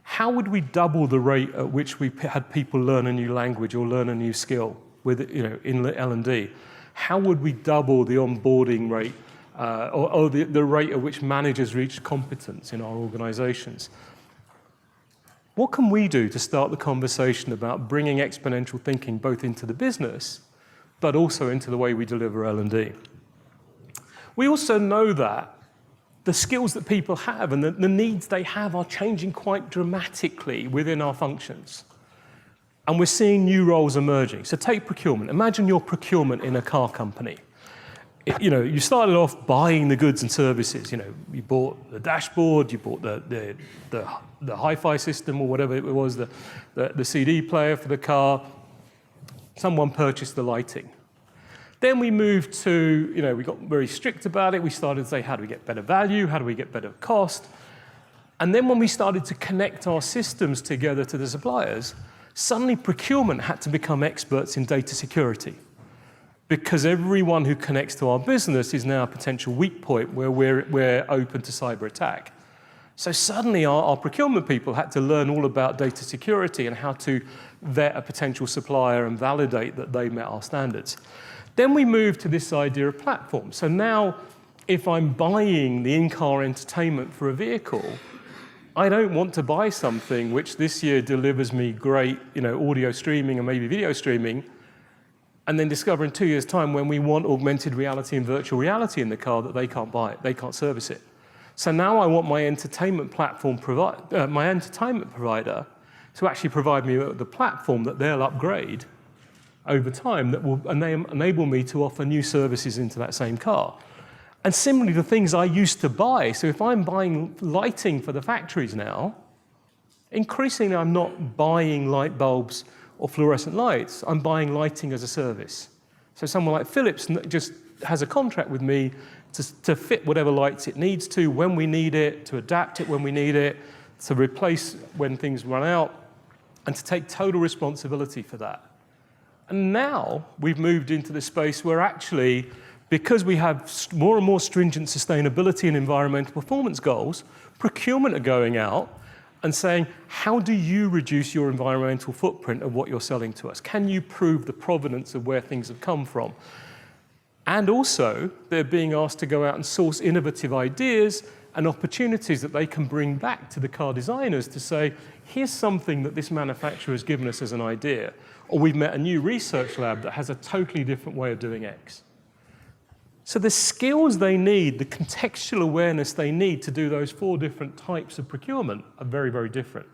How would we double the rate at which we had people learn a new language or learn a new skill in L&D? How would we double the onboarding rate or the rate at which managers reach competence in our organizations? What can we do to start the conversation about bringing exponential thinking both into the business, but also into the way we deliver L&D? We also know that the skills that people have and the needs they have are changing quite dramatically within our functions. And we're seeing new roles emerging. So take procurement. Imagine your procurement in a car company. You started off buying the goods and services. You bought the dashboard, you bought the hi-fi system or whatever it was, the CD player for the car. Someone purchased the lighting. Then we moved to, we got very strict about it. We started to say, how do we get better value? How do we get better cost? And then when we started to connect our systems together to the suppliers, suddenly procurement had to become experts in data security, because everyone who connects to our business is now a potential weak point where we're open to cyber attack. So suddenly our procurement people had to learn all about data security and how to vet a potential supplier and validate that they met our standards. Then we moved to this idea of platform. So now if I'm buying the in-car entertainment for a vehicle, I don't want to buy something which this year delivers me great audio streaming and maybe video streaming, and then discover in 2 years' time when we want augmented reality and virtual reality in the car that they can't buy it, they can't service it. So now I want my entertainment provider to actually provide me with the platform that they'll upgrade over time that will enable me to offer new services into that same car. And similarly, the things I used to buy, so if I'm buying lighting for the factories now, increasingly I'm not buying light bulbs or fluorescent lights, I'm buying lighting as a service. So someone like Philips just has a contract with me to fit whatever lights it needs to, when we need it, to adapt it when we need it, to replace when things run out, and to take total responsibility for that. And now we've moved into the space where actually, because we have more and more stringent sustainability and environmental performance goals, procurement are going out and saying, how do you reduce your environmental footprint of what you're selling to us? Can you prove the provenance of where things have come from? And also, they're being asked to go out and source innovative ideas and opportunities that they can bring back to the car designers to say, here's something that this manufacturer has given us as an idea, or we've met a new research lab that has a totally different way of doing X. So the skills they need, the contextual awareness they need to do those 4 different types of procurement are very, very different.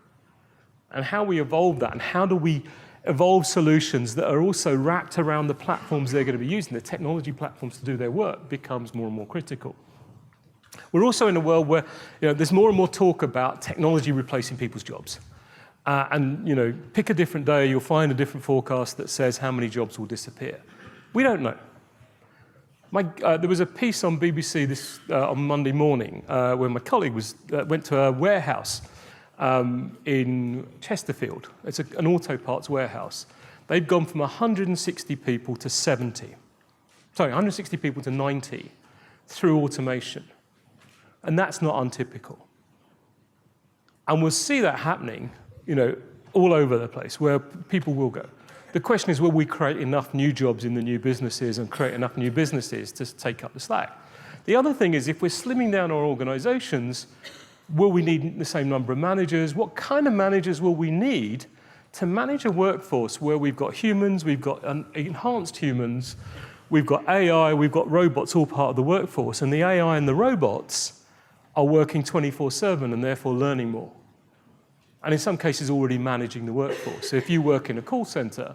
And how we evolve that, and how do we evolve solutions that are also wrapped around the platforms they're going to be using, the technology platforms to do their work, becomes more and more critical. We're also in a world where there's more and more talk about technology replacing people's jobs. And pick a different day, you'll find a different forecast that says how many jobs will disappear. We don't know. There was a piece on BBC on Monday morning where my colleague went to a warehouse in Chesterfield. It's an auto parts warehouse. They've gone from 160 people to 70. Sorry, 160 people to 90 through automation. And that's not untypical. And we'll see that happening, all over the place where people will go. The question is, will we create enough new jobs in the new businesses and create enough new businesses to take up the slack? The other thing is, if we're slimming down our organizations, will we need the same number of managers? What kind of managers will we need to manage a workforce where we've got humans, we've got enhanced humans, we've got AI, we've got robots all part of the workforce, and the AI and the robots are working 24/7 and therefore learning more. And in some cases already managing the workforce. So if you work in a call center,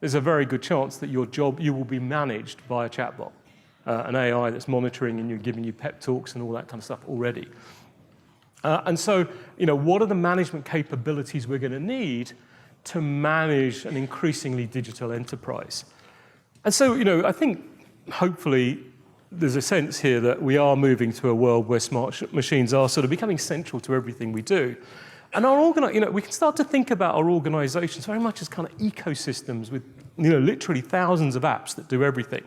there's a very good chance that you will be managed by a chatbot, an AI that's monitoring and giving you pep talks and all that kind of stuff already. And so, what are the management capabilities we're going to need to manage an increasingly digital enterprise? And so, I think hopefully there's a sense here that we are moving to a world where smart machines are sort of becoming central to everything we do. And we can start to think about our organizations very much as kind of ecosystems with, literally thousands of apps that do everything.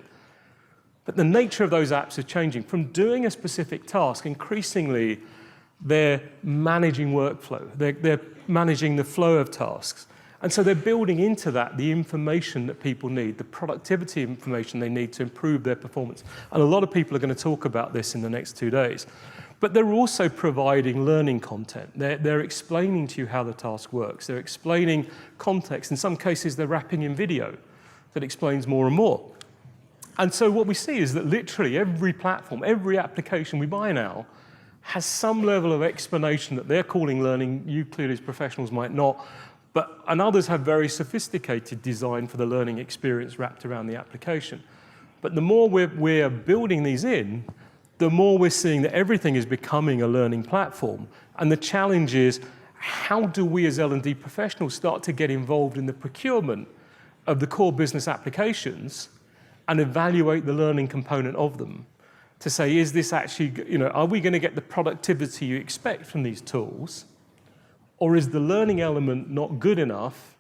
But the nature of those apps is changing. From doing a specific task, increasingly, they're managing workflow. They're managing the flow of tasks. And so they're building into that the information that people need, the productivity information they need to improve their performance. And a lot of people are going to talk about this in the next 2 days. But they're also providing learning content. They're explaining to you how the task works. They're explaining context. In some cases, they're wrapping in video that explains more and more. And so what we see is that literally every platform, every application we buy now has some level of explanation that they're calling learning. You clearly as professionals might not. And others have very sophisticated design for the learning experience wrapped around the application. But the more we're building these in, the more we're seeing that everything is becoming a learning platform. And the challenge is, how do we as L&D professionals start to get involved in the procurement of the core business applications and evaluate the learning component of them to say, is this actually, are we going to get the productivity you expect from these tools? Or is the learning element not good enough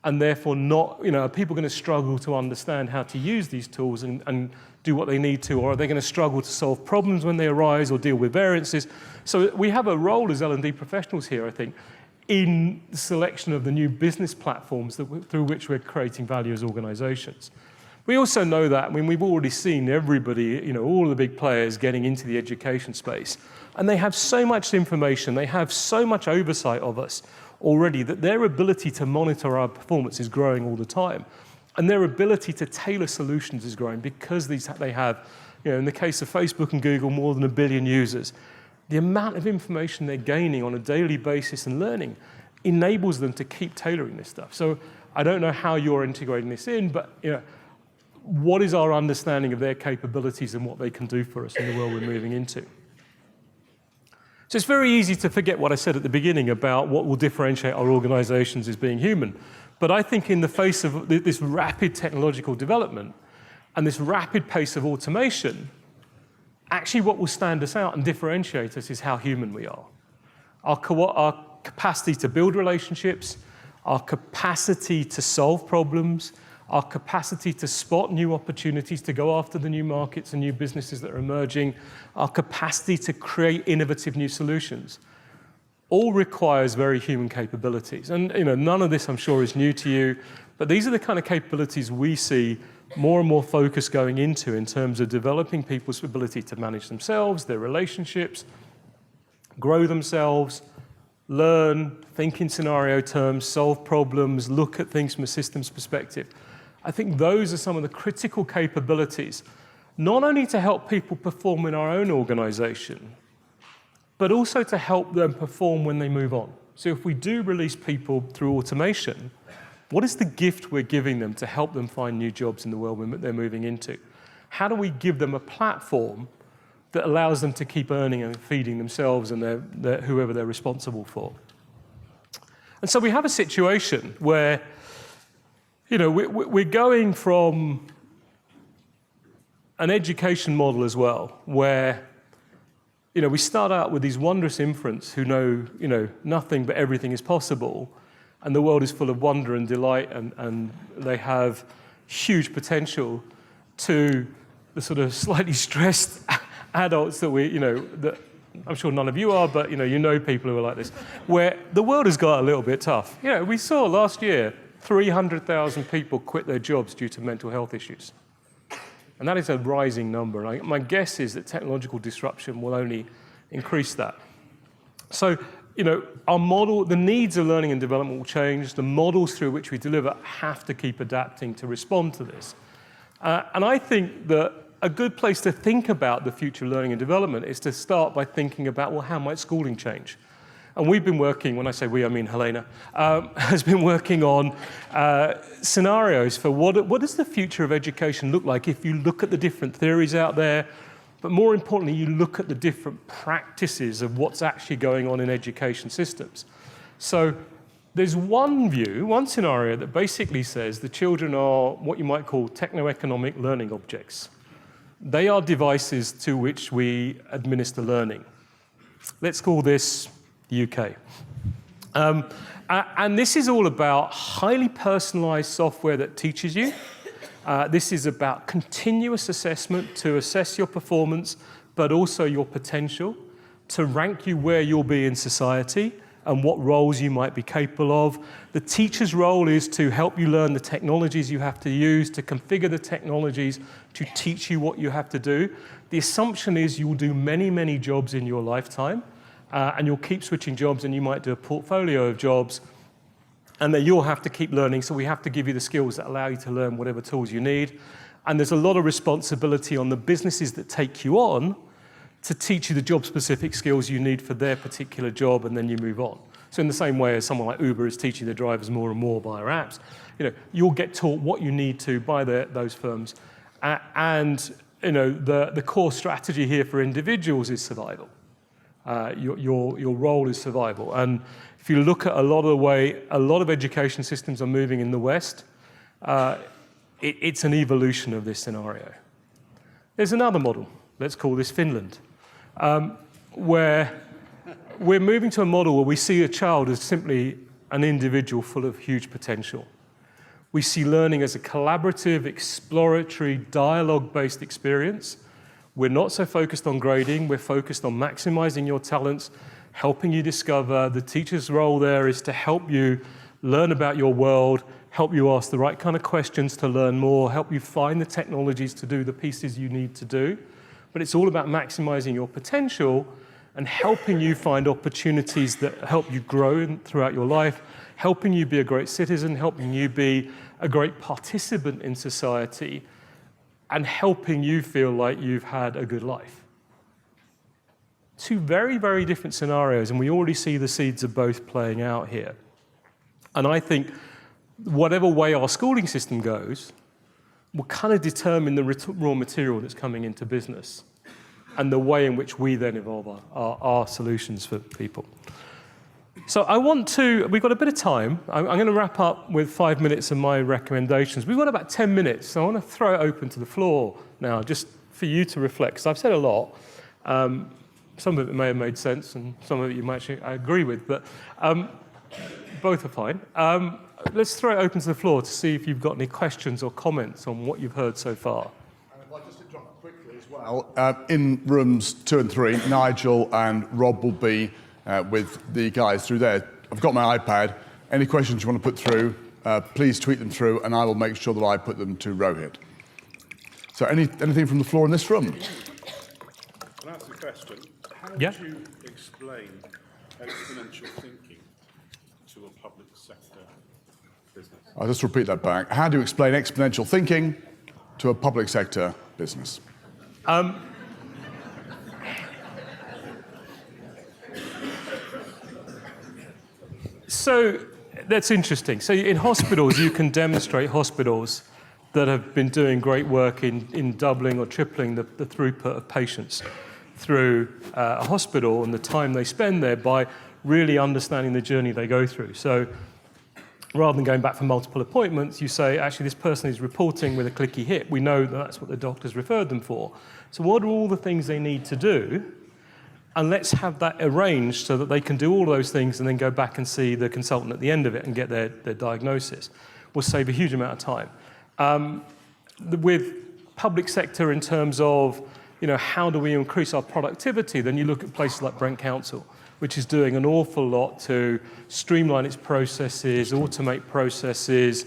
and therefore not, are people going to struggle to understand how to use these tools and do what they need to, or are they going to struggle to solve problems when they arise or deal with variances? So we have a role as L&D professionals here, I think, in the selection of the new business platforms through which we're creating value as organizations. We also know that, we've already seen everybody, all the big players getting into the education space, and they have so much information, they have so much oversight of us already that their ability to monitor our performance is growing all the time. And their ability to tailor solutions is growing because they have, in the case of Facebook and Google, more than 1 billion users. The amount of information they're gaining on a daily basis and learning enables them to keep tailoring this stuff. So I don't know how you're integrating this in, but what is our understanding of their capabilities and what they can do for us in the world we're moving into? So it's very easy to forget what I said at the beginning about what will differentiate our organizations as being human. But I think in the face of this rapid technological development and this rapid pace of automation, actually what will stand us out and differentiate us is how human we are. Our capacity to build relationships, our capacity to solve problems, our capacity to spot new opportunities, to go after the new markets and new businesses that are emerging, our capacity to create innovative new solutions, all requires very human capabilities. And none of this, I'm sure, is new to you, but these are the kind of capabilities we see more and more focus going into in terms of developing people's ability to manage themselves, their relationships, grow themselves, learn, think in scenario terms, solve problems, look at things from a systems perspective. I think those are some of the critical capabilities, not only to help people perform in our own organization, but also to help them perform when they move on. So if we do release people through automation, what is the gift we're giving them to help them find new jobs in the world they're moving into? How do we give them a platform that allows them to keep earning and feeding themselves and whoever they're responsible for. And so we have a situation where, we're going from an education model as well, where, we start out with these wondrous infants who know, nothing but everything is possible, and the world is full of wonder and delight, and they have huge potential, to the sort of slightly stressed adults that that I'm sure none of you are, but you know people who are like this, where the world has got a little bit tough. We saw last year 300,000 people quit their jobs due to mental health issues. And that is a rising number. And my guess is that technological disruption will only increase that. So, our model, the needs of learning and development will change. The models through which we deliver have to keep adapting to respond to this. And I think that a good place to think about the future of learning and development is to start by thinking about, well, how might schooling change? And we've been working, when I say we, I mean Helena, has been working on scenarios for what does the future of education look like if you look at the different theories out there, but more importantly, you look at the different practices of what's actually going on in education systems. So there's one view, one scenario that basically says the children are what you might call techno-economic learning objects. They are devices to which we administer learning. Let's call this the UK. And this is all about highly personalized software that teaches you. This is about continuous assessment to assess your performance, but also your potential, to rank you where you'll be in society and what roles you might be capable of. The teacher's role is to help you learn the technologies you have to use, to configure the technologies to teach you what you have to do. The assumption is you will do many, many jobs in your lifetime, and you'll keep switching jobs, and you might do a portfolio of jobs, and then you'll have to keep learning, so we have to give you the skills that allow you to learn whatever tools you need. And there's a lot of responsibility on the businesses that take you on to teach you the job-specific skills you need for their particular job, and then you move on. So in the same way as someone like Uber is teaching the drivers more and more via apps, you'll get taught what you need to by those firms. The core strategy here for individuals is survival. Your role is survival. And if you look at a lot of the way a lot of education systems are moving in the West, it's an evolution of this scenario. There's another model. Let's call this Finland, where we're moving to a model where we see a child as simply an individual full of huge potential. We see learning as a collaborative, exploratory, dialogue-based experience. We're not so focused on grading. We're focused on maximizing your talents, helping you discover. The teacher's role there is to help you learn about your world, help you ask the right kind of questions to learn more, help you find the technologies to do the pieces you need to do. But it's all about maximizing your potential and helping you find opportunities that help you grow throughout your life, helping you be a great citizen, helping you be a great participant in society, and helping you feel like you've had a good life. Two very, very different scenarios, and we already see the seeds of both playing out here. And I think whatever way our schooling system goes will kind of determine the raw material that's coming into business and the way in which we then evolve our solutions for people. So we've got a bit of time. I'm going to wrap up with 5 minutes of my recommendations. We've got about 10 minutes, so I want to throw it open to the floor now, just for you to reflect, because I've said a lot. Some of it may have made sense, and some of it you might actually agree with, but both are fine. Let's throw it open to the floor to see if you've got any questions or comments on what you've heard so far. And if I just interrupt quickly as well, in rooms 2 and 3, Nigel and Rob will be with the guys through there. I've got my iPad. Any questions you want to put through, please tweet them through, and I will make sure that I put them to Rohit. So anything from the floor in this room? Can I ask a question? How would you explain exponential thinking to a public sector business? I'll just repeat that back. How do you explain exponential thinking to a public sector business? So that's interesting. So in hospitals, you can demonstrate hospitals that have been doing great work in doubling or tripling the throughput of patients. through a hospital and the time they spend there by really understanding the journey they go through. So rather than going back for multiple appointments, you say, actually, this person is reporting with a clicky hip. We know that that's what the doctor's referred them for. So what are all the things they need to do? And let's have that arranged so that they can do all those things and then go back and see the consultant at the end of it and get their diagnosis. Will save a huge amount of time. With public sector in terms of, how do we increase our productivity, then you look at places like Brent Council, which is doing an awful lot to streamline its processes, automate processes.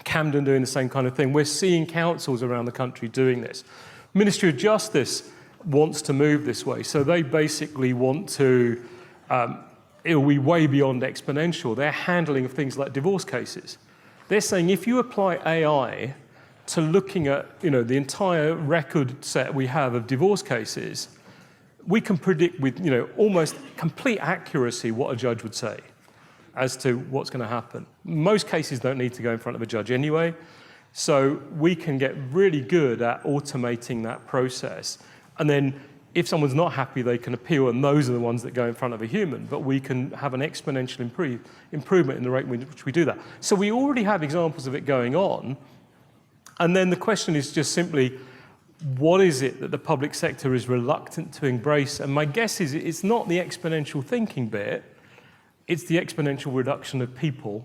Camden doing the same kind of thing. We're seeing councils around the country doing this. Ministry of Justice wants to move this way. So they basically want to, it'll be way beyond Exponential. They're handling of things like divorce cases. They're saying if you apply AI to looking at, the entire record set we have of divorce cases, we can predict with, almost complete accuracy what a judge would say as to what's going to happen. Most cases don't need to go in front of a judge anyway, so we can get really good at automating that process. And then if someone's not happy, they can appeal, and those are the ones that go in front of a human. But we can have an exponential improvement in the rate in which we do that. So we already have examples of it going on. And then the question is just simply, what is it that the public sector is reluctant to embrace? And my guess is it's not the exponential thinking bit, it's the exponential reduction of people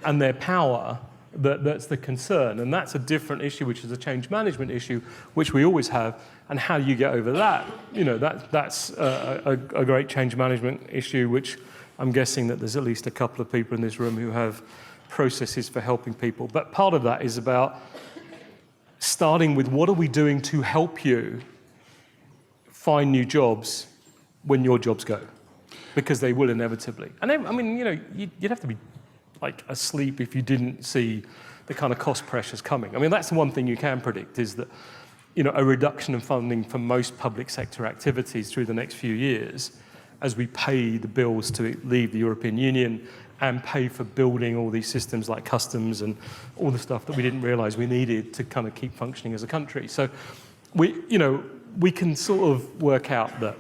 and their power that's the concern. And that's a different issue, which is a change management issue, which we always have. And how do you get over that? That's a great change management issue, which I'm guessing that there's at least a couple of people in this room who have processes for helping people. But part of that is about starting with what are we doing to help you find new jobs when your jobs go? Because they will inevitably. And then, you'd have to be asleep if you didn't see the kind of cost pressures coming. I mean, that's the one thing you can predict is that, a reduction in funding for most public sector activities through the next few years as we pay the bills to leave the European Union and pay for building all these systems like customs and all the stuff that we didn't realize we needed to kind of keep functioning as a country. So we can sort of work out that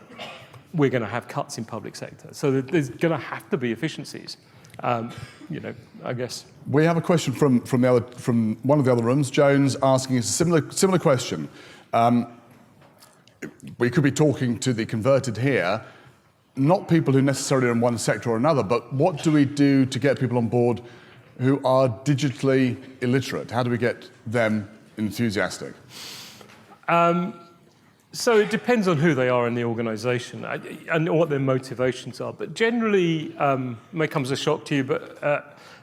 we're going to have cuts in public sector. So there's going to have to be efficiencies. I guess. We have a question from one of the other rooms, Jones, asking us a similar question. We could be talking to the converted here, not people who necessarily are in one sector or another, but what do we do to get people on board who are digitally illiterate? How do we get them enthusiastic? So it depends on who they are in the organisation and what their motivations are. But generally, may come as a shock to you, but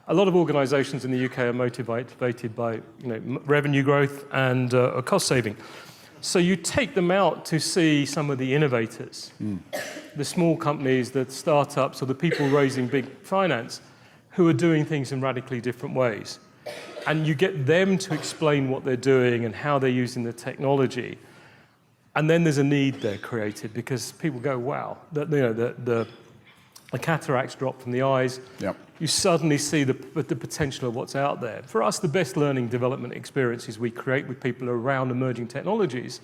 a lot of organisations in the UK are motivated by revenue growth and cost saving. So you take them out to see some of the innovators, the small companies, the startups, or the people raising big finance who are doing things in radically different ways. And you get them to explain what they're doing and how they're using the technology. And then there's a need there created because people go, wow, the cataracts drop from the eyes. Yep. You suddenly see the potential of what's out there. For us, the best learning development experiences we create with people around emerging technologies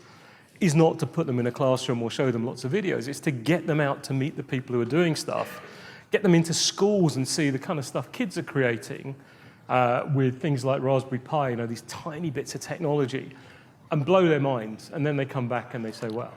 is not to put them in a classroom or show them lots of videos. It's to get them out to meet the people who are doing stuff, get them into schools and see the kind of stuff kids are creating with things like Raspberry Pi, these tiny bits of technology, and blow their minds, and then they come back and they say, wow.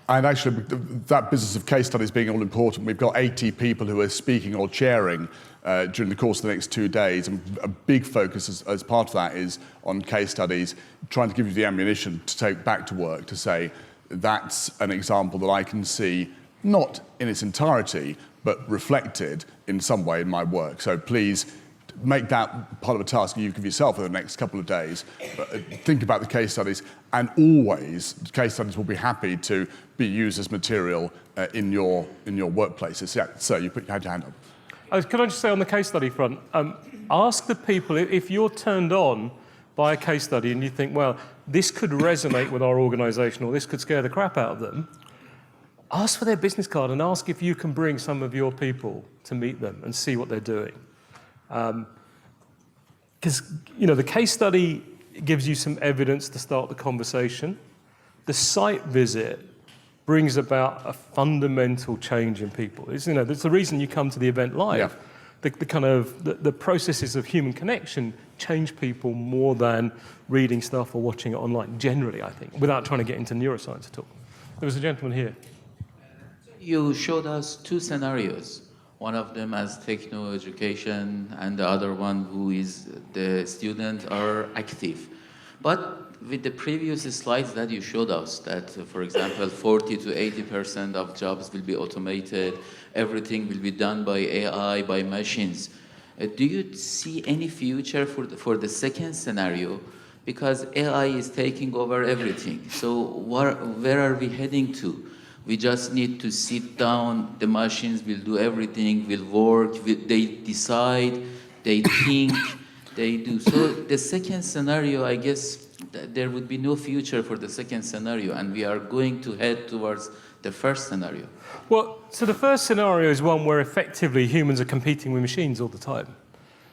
And actually, that business of case studies being all important, we've got 80 people who are speaking or chairing during the course of the next 2 days, and a big focus as part of that is on case studies, trying to give you the ammunition to take back to work, to say, that's an example that I can see, not in its entirety, but reflected in some way in my work. So please, make that part of a task you give yourself for the next couple of days. Think about the case studies, and always case studies will be happy to be used as material in your workplaces. Yeah, so you had your hand up. Can I just say on the case study front, ask the people, if you're turned on by a case study and you think, well, this could resonate with our organisation or this could scare the crap out of them, ask for their business card and ask if you can bring some of your people to meet them and see what they're doing. Because the case study gives you some evidence to start the conversation. The site visit brings about a fundamental change in people. It's, that's the reason you come to the event live. Yeah. The processes of human connection change people more than reading stuff or watching it online, generally, I think, without trying to get into neuroscience at all. There was a gentleman here. You showed us two scenarios. One of them as techno-education, and the other one who is the student are active. But with the previous slides that you showed us, that, for example, 40 to 80% of jobs will be automated, everything will be done by AI, by machines. Do you see any future for the second scenario? Because AI is taking over everything. So where are we heading to? We just need to sit down, the machines will do everything, will work, they decide, they think, they do. So the second scenario, I guess, there would be no future for the second scenario, and we are going to head towards the first scenario. Well, so the first scenario is one where effectively humans are competing with machines all the time,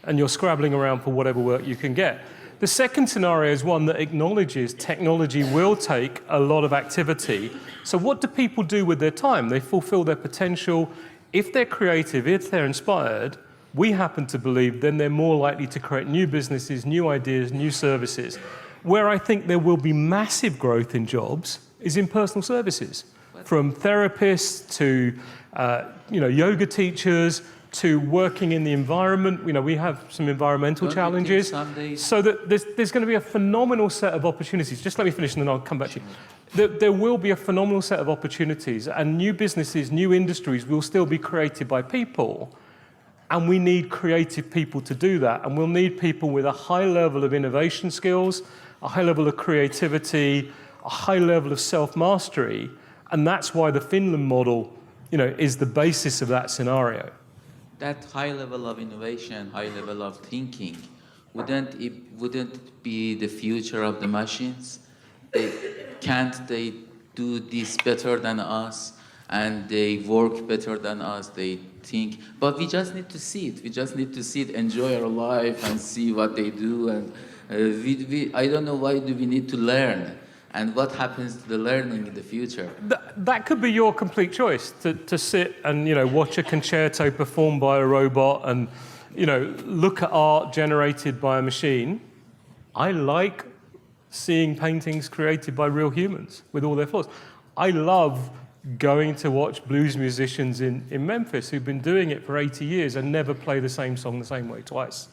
and you're scrabbling around for whatever work you can get. The second scenario is one that acknowledges technology will take a lot of activity. So what do people do with their time? They fulfill their potential. If they're creative, if they're inspired, we happen to believe then they're more likely to create new businesses, new ideas, new services. Where I think there will be massive growth in jobs is in personal services, from therapists to yoga teachers, to working in the environment. We have some environmental challenges. So that there's going to be a phenomenal set of opportunities. Just let me finish and then I'll come back to you. There will be a phenomenal set of opportunities, and new businesses, new industries will still be created by people. And we need creative people to do that. And we'll need people with a high level of innovation skills, a high level of creativity, a high level of self-mastery. And that's why the Finland model, is the basis of that scenario. That high level of innovation, high level of thinking, wouldn't it be the future of the machines? Can't they do this better than us? And they work better than us, they think. But we just need to see it. We just need to see it, enjoy our life and see what they do. And I don't know why do we need to learn. And what happens to the learning in the future? That could be your complete choice, to sit and watch a concerto performed by a robot and look at art generated by a machine. I like seeing paintings created by real humans with all their flaws. I love going to watch blues musicians in Memphis who've been doing it for 80 years and never play the same song the same way twice.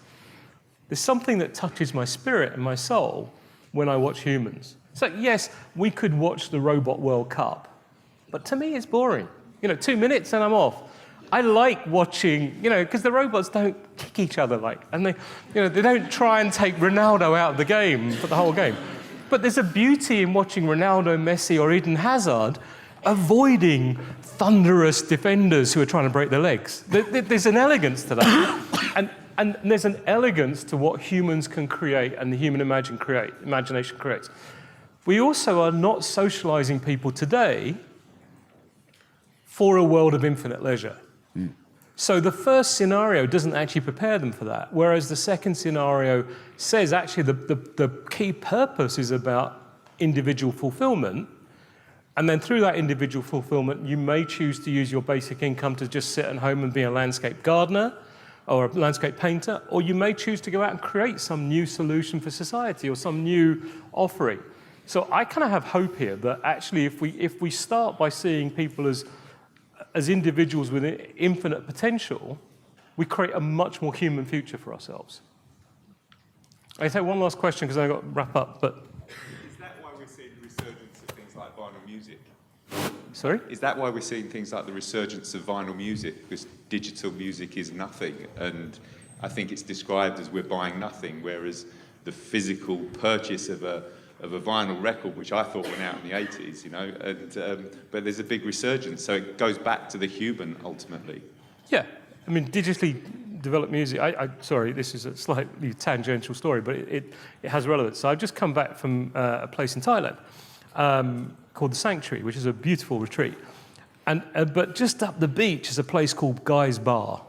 There's something that touches my spirit and my soul when I watch humans. So yes, we could watch the Robot World Cup, but to me it's boring. 2 minutes and I'm off. I like watching, because the robots don't kick each other and they don't try and take Ronaldo out of the game for the whole game. But there's a beauty in watching Ronaldo, Messi, or Eden Hazard avoiding thunderous defenders who are trying to break their legs. There's an elegance to that. And there's an elegance to what humans can create and the human imagination creates. We also are not socializing people today for a world of infinite leisure. Mm. So the first scenario doesn't actually prepare them for that, whereas the second scenario says actually the key purpose is about individual fulfillment. And then through that individual fulfillment, you may choose to use your basic income to just sit at home and be a landscape gardener or a landscape painter, or you may choose to go out and create some new solution for society or some new offering. So I kind of have hope here that actually if we start by seeing people as individuals with infinite potential, we create a much more human future for ourselves. I take one last question because I've got to wrap up, but... Is that why we're seeing the resurgence of things like vinyl music? Sorry? Is that why we're seeing things like the resurgence of vinyl music? Because digital music is nothing, and I think it's described as we're buying nothing, whereas the physical purchase of a vinyl record, which I thought went out in the 80s, but there's a big resurgence, so it goes back to the human ultimately. Yeah, I mean, digitally developed music, sorry, this is a slightly tangential story, but it has relevance. So I've just come back from a place in Thailand called The Sanctuary, which is a beautiful retreat. But just up the beach is a place called Guy's Bar.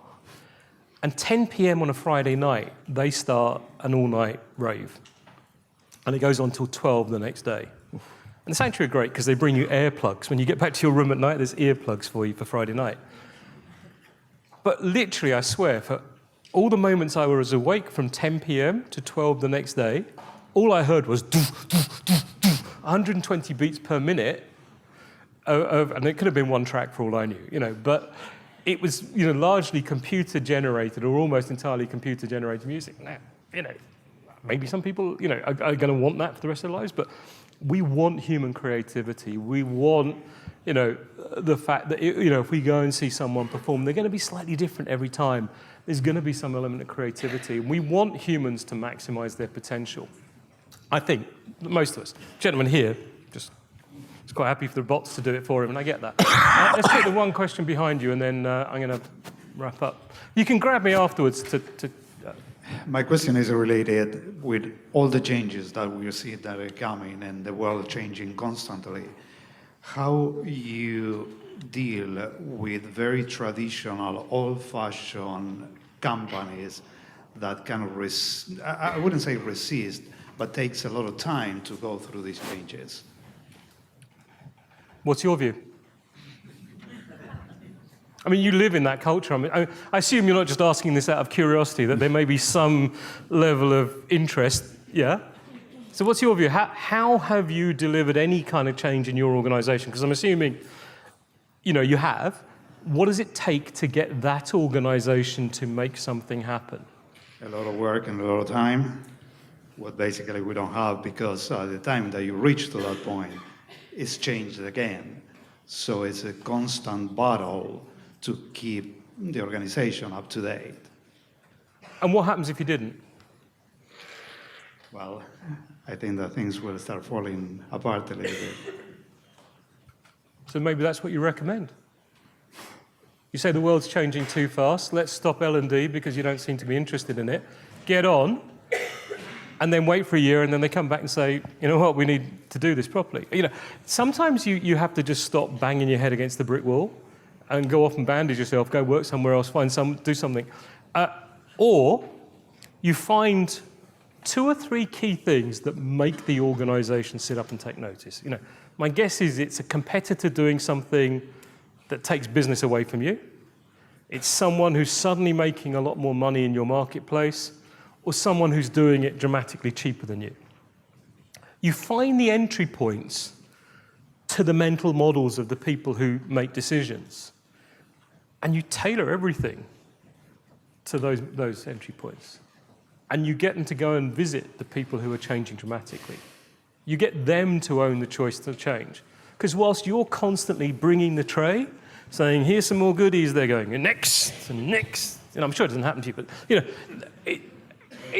And 10 p.m. on a Friday night, they start an all-night rave. And it goes on till 12 the next day. And the Sanctuary are great because they bring you earplugs. When you get back to your room at night, there's earplugs for you for Friday night. But literally, I swear, for all the moments I was awake from 10 p.m. to 12 the next day, all I heard was 120 beats per minute, and it could have been one track for all I knew, but it was, largely computer-generated or almost entirely computer-generated music. Now, maybe some people, are going to want that for the rest of their lives, but we want human creativity. We want, the fact that, if we go and see someone perform, they're going to be slightly different every time. There's going to be some element of creativity. We want humans to maximize their potential. I think, most of us. Gentleman here, is quite happy for the bots to do it for him, and I get that. Let's take the one question behind you, and then I'm going to wrap up. You can grab me afterwards to My question is related with all the changes that we see that are coming and the world changing constantly. How you deal with very traditional, old-fashioned companies that can, I wouldn't say resist, but takes a lot of time to go through these changes? What's your view? I mean, you live in that culture. I assume you're not just asking this out of curiosity, that there may be some level of interest, yeah? So what's your view? How have you delivered any kind of change in your organization? Because I'm assuming, you have. What does it take to get that organization to make something happen? A lot of work and a lot of time. What basically we don't have, because the time that you reach to that point, it's changed again. So it's a constant battle to keep the organization up to date. And what happens if you didn't? Well, I think that things will start falling apart a little bit. So maybe that's what you recommend. You say the world's changing too fast. Let's stop L&D because you don't seem to be interested in it. Get on, and then wait for a year, and then they come back and say, you know what, we need to do this properly. Sometimes you have to just stop banging your head against the brick wall and go off and bandage yourself, go work somewhere else, do something. Or you find 2 or 3 key things that make the organization sit up and take notice. My guess is it's a competitor doing something that takes business away from you. It's someone who's suddenly making a lot more money in your marketplace, or someone who's doing it dramatically cheaper than you. You find the entry points to the mental models of the people who make decisions, and you tailor everything to those entry points. And you get them to go and visit the people who are changing dramatically. You get them to own the choice to change. Because whilst you're constantly bringing the tray, saying, here's some more goodies, they're going, and next, and next. I'm sure it doesn't happen to you,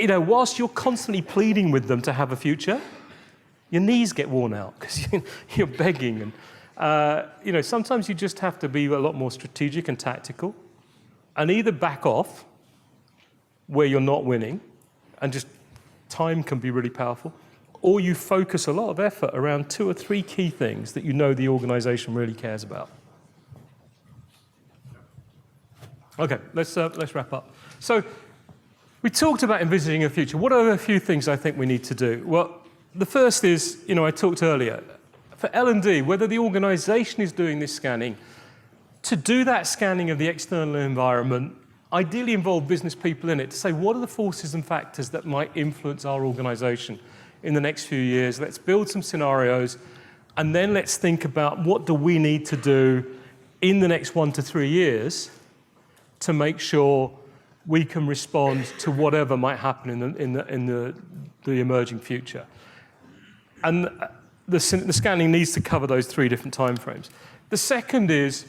but whilst you're constantly pleading with them to have a future, your knees get worn out because you're begging. And sometimes you just have to be a lot more strategic and tactical, and either back off where you're not winning, and just time can be really powerful, or you focus a lot of effort around 2 or 3 key things that the organization really cares about. Okay, let's wrap up. So we talked about envisaging a future. What are a few things I think we need to do? Well, the first is, I talked earlier, for L&D, whether the organization is doing this scanning, to do that scanning of the external environment, ideally involve business people in it to say, what are the forces and factors that might influence our organization in the next few years? Let's build some scenarios, and then let's think about what do we need to do in the next 1 to 3 years to make sure we can respond to whatever might happen in the emerging future. And the scanning needs to cover those 3 different timeframes. The second is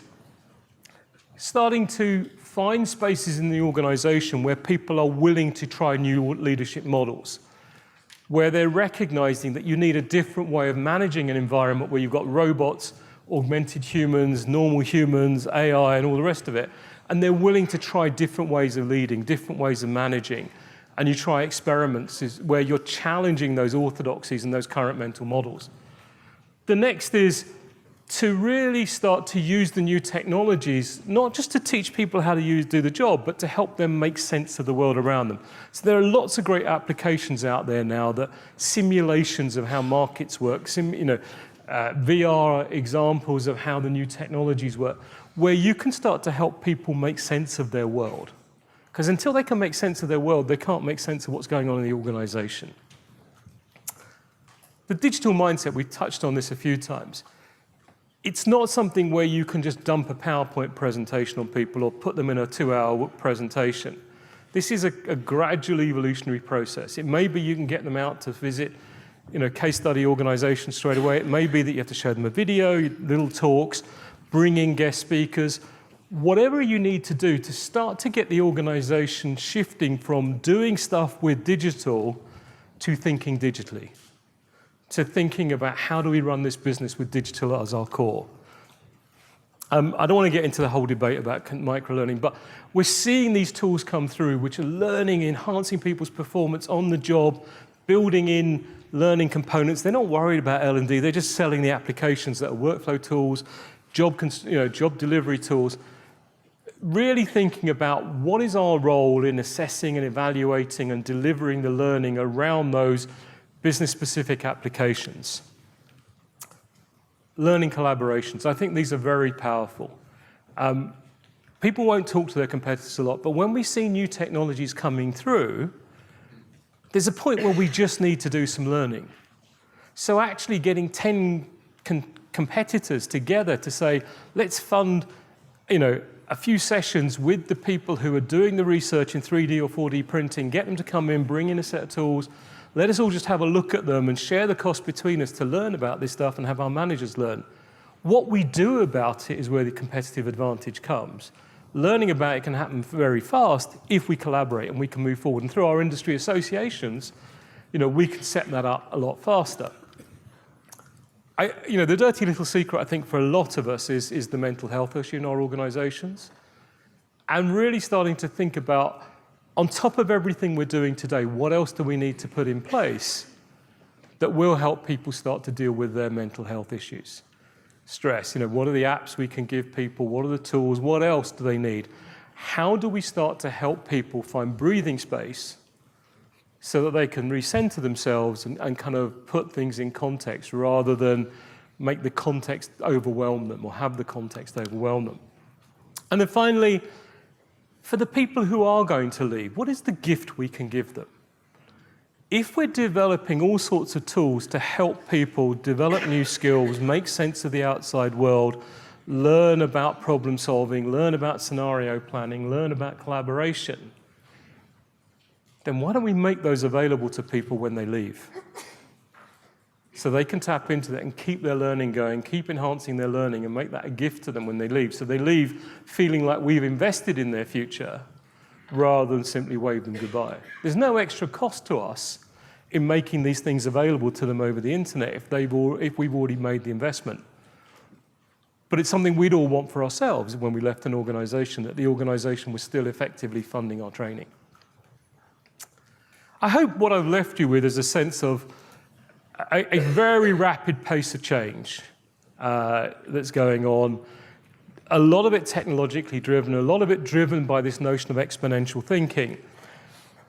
starting to find spaces in the organization where people are willing to try new leadership models, where they're recognizing that you need a different way of managing an environment where you've got robots, augmented humans, normal humans, AI, and all the rest of it, and they're willing to try different ways of leading, different ways of managing, and you try experiments where you're challenging those orthodoxies and those current mental models. The next is to really start to use the new technologies, not just to teach people how to do the job, but to help them make sense of the world around them. So there are lots of great applications out there now, that simulations of how markets work, VR examples of how the new technologies work, where you can start to help people make sense of their world. Because until they can make sense of their world, they can't make sense of what's going on in the organization. The digital mindset, we've touched on this a few times. It's not something where you can just dump a PowerPoint presentation on people or put them in a 2-hour presentation. This is a gradual evolutionary process. It may be you can get them out to visit case study organizations straight away. It may be that you have to show them a video, little talks, bring in guest speakers, whatever you need to do to start to get the organization shifting from doing stuff with digital to thinking digitally, to thinking about how do we run this business with digital as our core. I don't want to get into the whole debate about micro-learning, but we're seeing these tools come through which are learning, enhancing people's performance on the job, building in learning components. They're not worried about L&D, they're just selling the applications that are workflow tools, job delivery tools. Really thinking about what is our role in assessing and evaluating and delivering the learning around those business-specific applications. Learning collaborations, I think these are very powerful. People won't talk to their competitors a lot, but when we see new technologies coming through, there's a point where we just need to do some learning. So actually getting 10 competitors together to say, let's fund a few sessions with the people who are doing the research in 3D or 4D printing, get them to come in, bring in a set of tools, let us all just have a look at them and share the cost between us to learn about this stuff and have our managers learn. What we do about it is where the competitive advantage comes. Learning about it can happen very fast if we collaborate and we can move forward. And through our industry associations, we can set that up a lot faster. The dirty little secret, I think, for a lot of us is the mental health issue in our organizations. And really starting to think about, on top of everything we're doing today, what else do we need to put in place that will help people start to deal with their mental health issues? Stress, what are the apps we can give people? What are the tools? What else do they need? How do we start to help people find breathing space so that they can recenter themselves and kind of put things in context rather than make the context overwhelm them or have the context overwhelm them? And then finally, for the people who are going to leave, what is the gift we can give them? If we're developing all sorts of tools to help people develop new skills, make sense of the outside world, learn about problem solving, learn about scenario planning, learn about collaboration, then why don't we make those available to people when they leave? So they can tap into that and keep their learning going, keep enhancing their learning and make that a gift to them when they leave. So they leave feeling like we've invested in their future rather than simply wave them goodbye. There's no extra cost to us in making these things available to them over the internet if we've already made the investment. But it's something we'd all want for ourselves when we left an organization, that the organization was still effectively funding our training. I hope what I've left you with is a sense of a very rapid pace of change that's going on. A lot of it technologically driven, a lot of it driven by this notion of exponential thinking.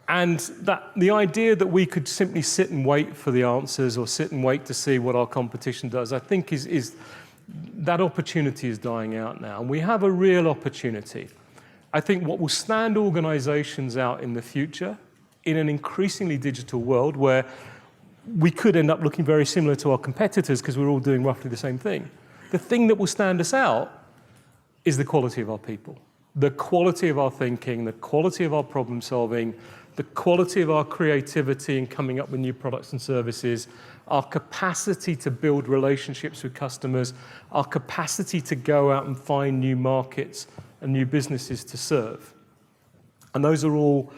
And that the idea that we could simply sit and wait for the answers or sit and wait to see what our competition does, I think is that opportunity is dying out now. And we have a real opportunity. I think what will stand organizations out in the future in an increasingly digital world where we could end up looking very similar to our competitors because we're all doing roughly the same thing. The thing that will stand us out is the quality of our people, the quality of our thinking, the quality of our problem solving, the quality of our creativity in coming up with new products and services, our capacity to build relationships with customers, our capacity to go out and find new markets and new businesses to serve. And those are all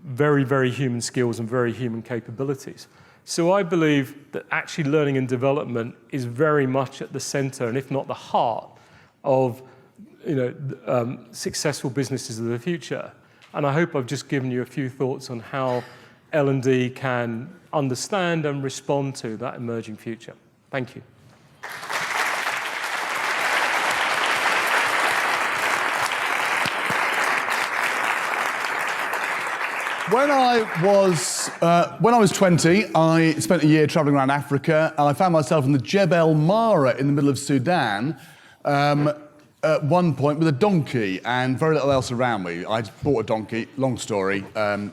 very, very human skills and very human capabilities. So I believe that actually learning and development is very much at the center, and if not the heart, of successful businesses of the future. And I hope I've just given you a few thoughts on how L&D can understand and respond to that emerging future. Thank you. When I was 20, I spent a year travelling around Africa, and I found myself in the Jebel Mara in the middle of Sudan at one point with a donkey and very little else around me. I bought a donkey, long story. I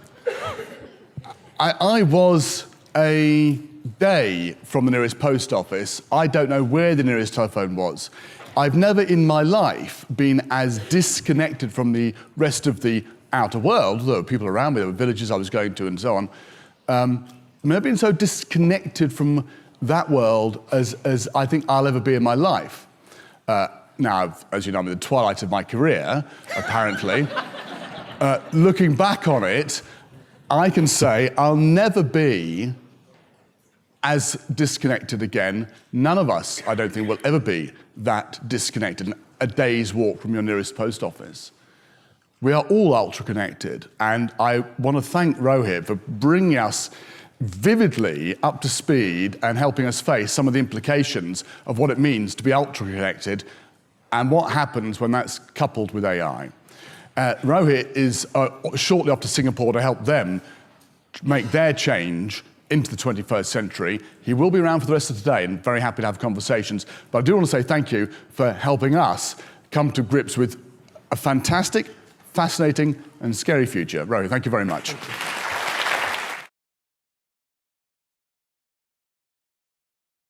was a day from the nearest post office. I don't know where the nearest telephone was. I've never in my life been as disconnected from the rest of the outer world. There were people around me, there were villages I was going to and so on. I've never been so disconnected from that world as I think I'll ever be in my life. Now, as you know, I'm in the twilight of my career, apparently. Looking back on it, I can say I'll never be as disconnected again. None of us, I don't think, will ever be that disconnected, a day's walk from your nearest post office. We are all ultra-connected, and I want to thank Rohit for bringing us vividly up to speed and helping us face some of the implications of what it means to be ultra-connected and what happens when that's coupled with AI. Rohit is shortly off to Singapore to help them make their change into the 21st century. He will be around for the rest of today and very happy to have conversations. But I do want to say thank you for helping us come to grips with a fantastic, fascinating and scary future. Rohit, thank you very much.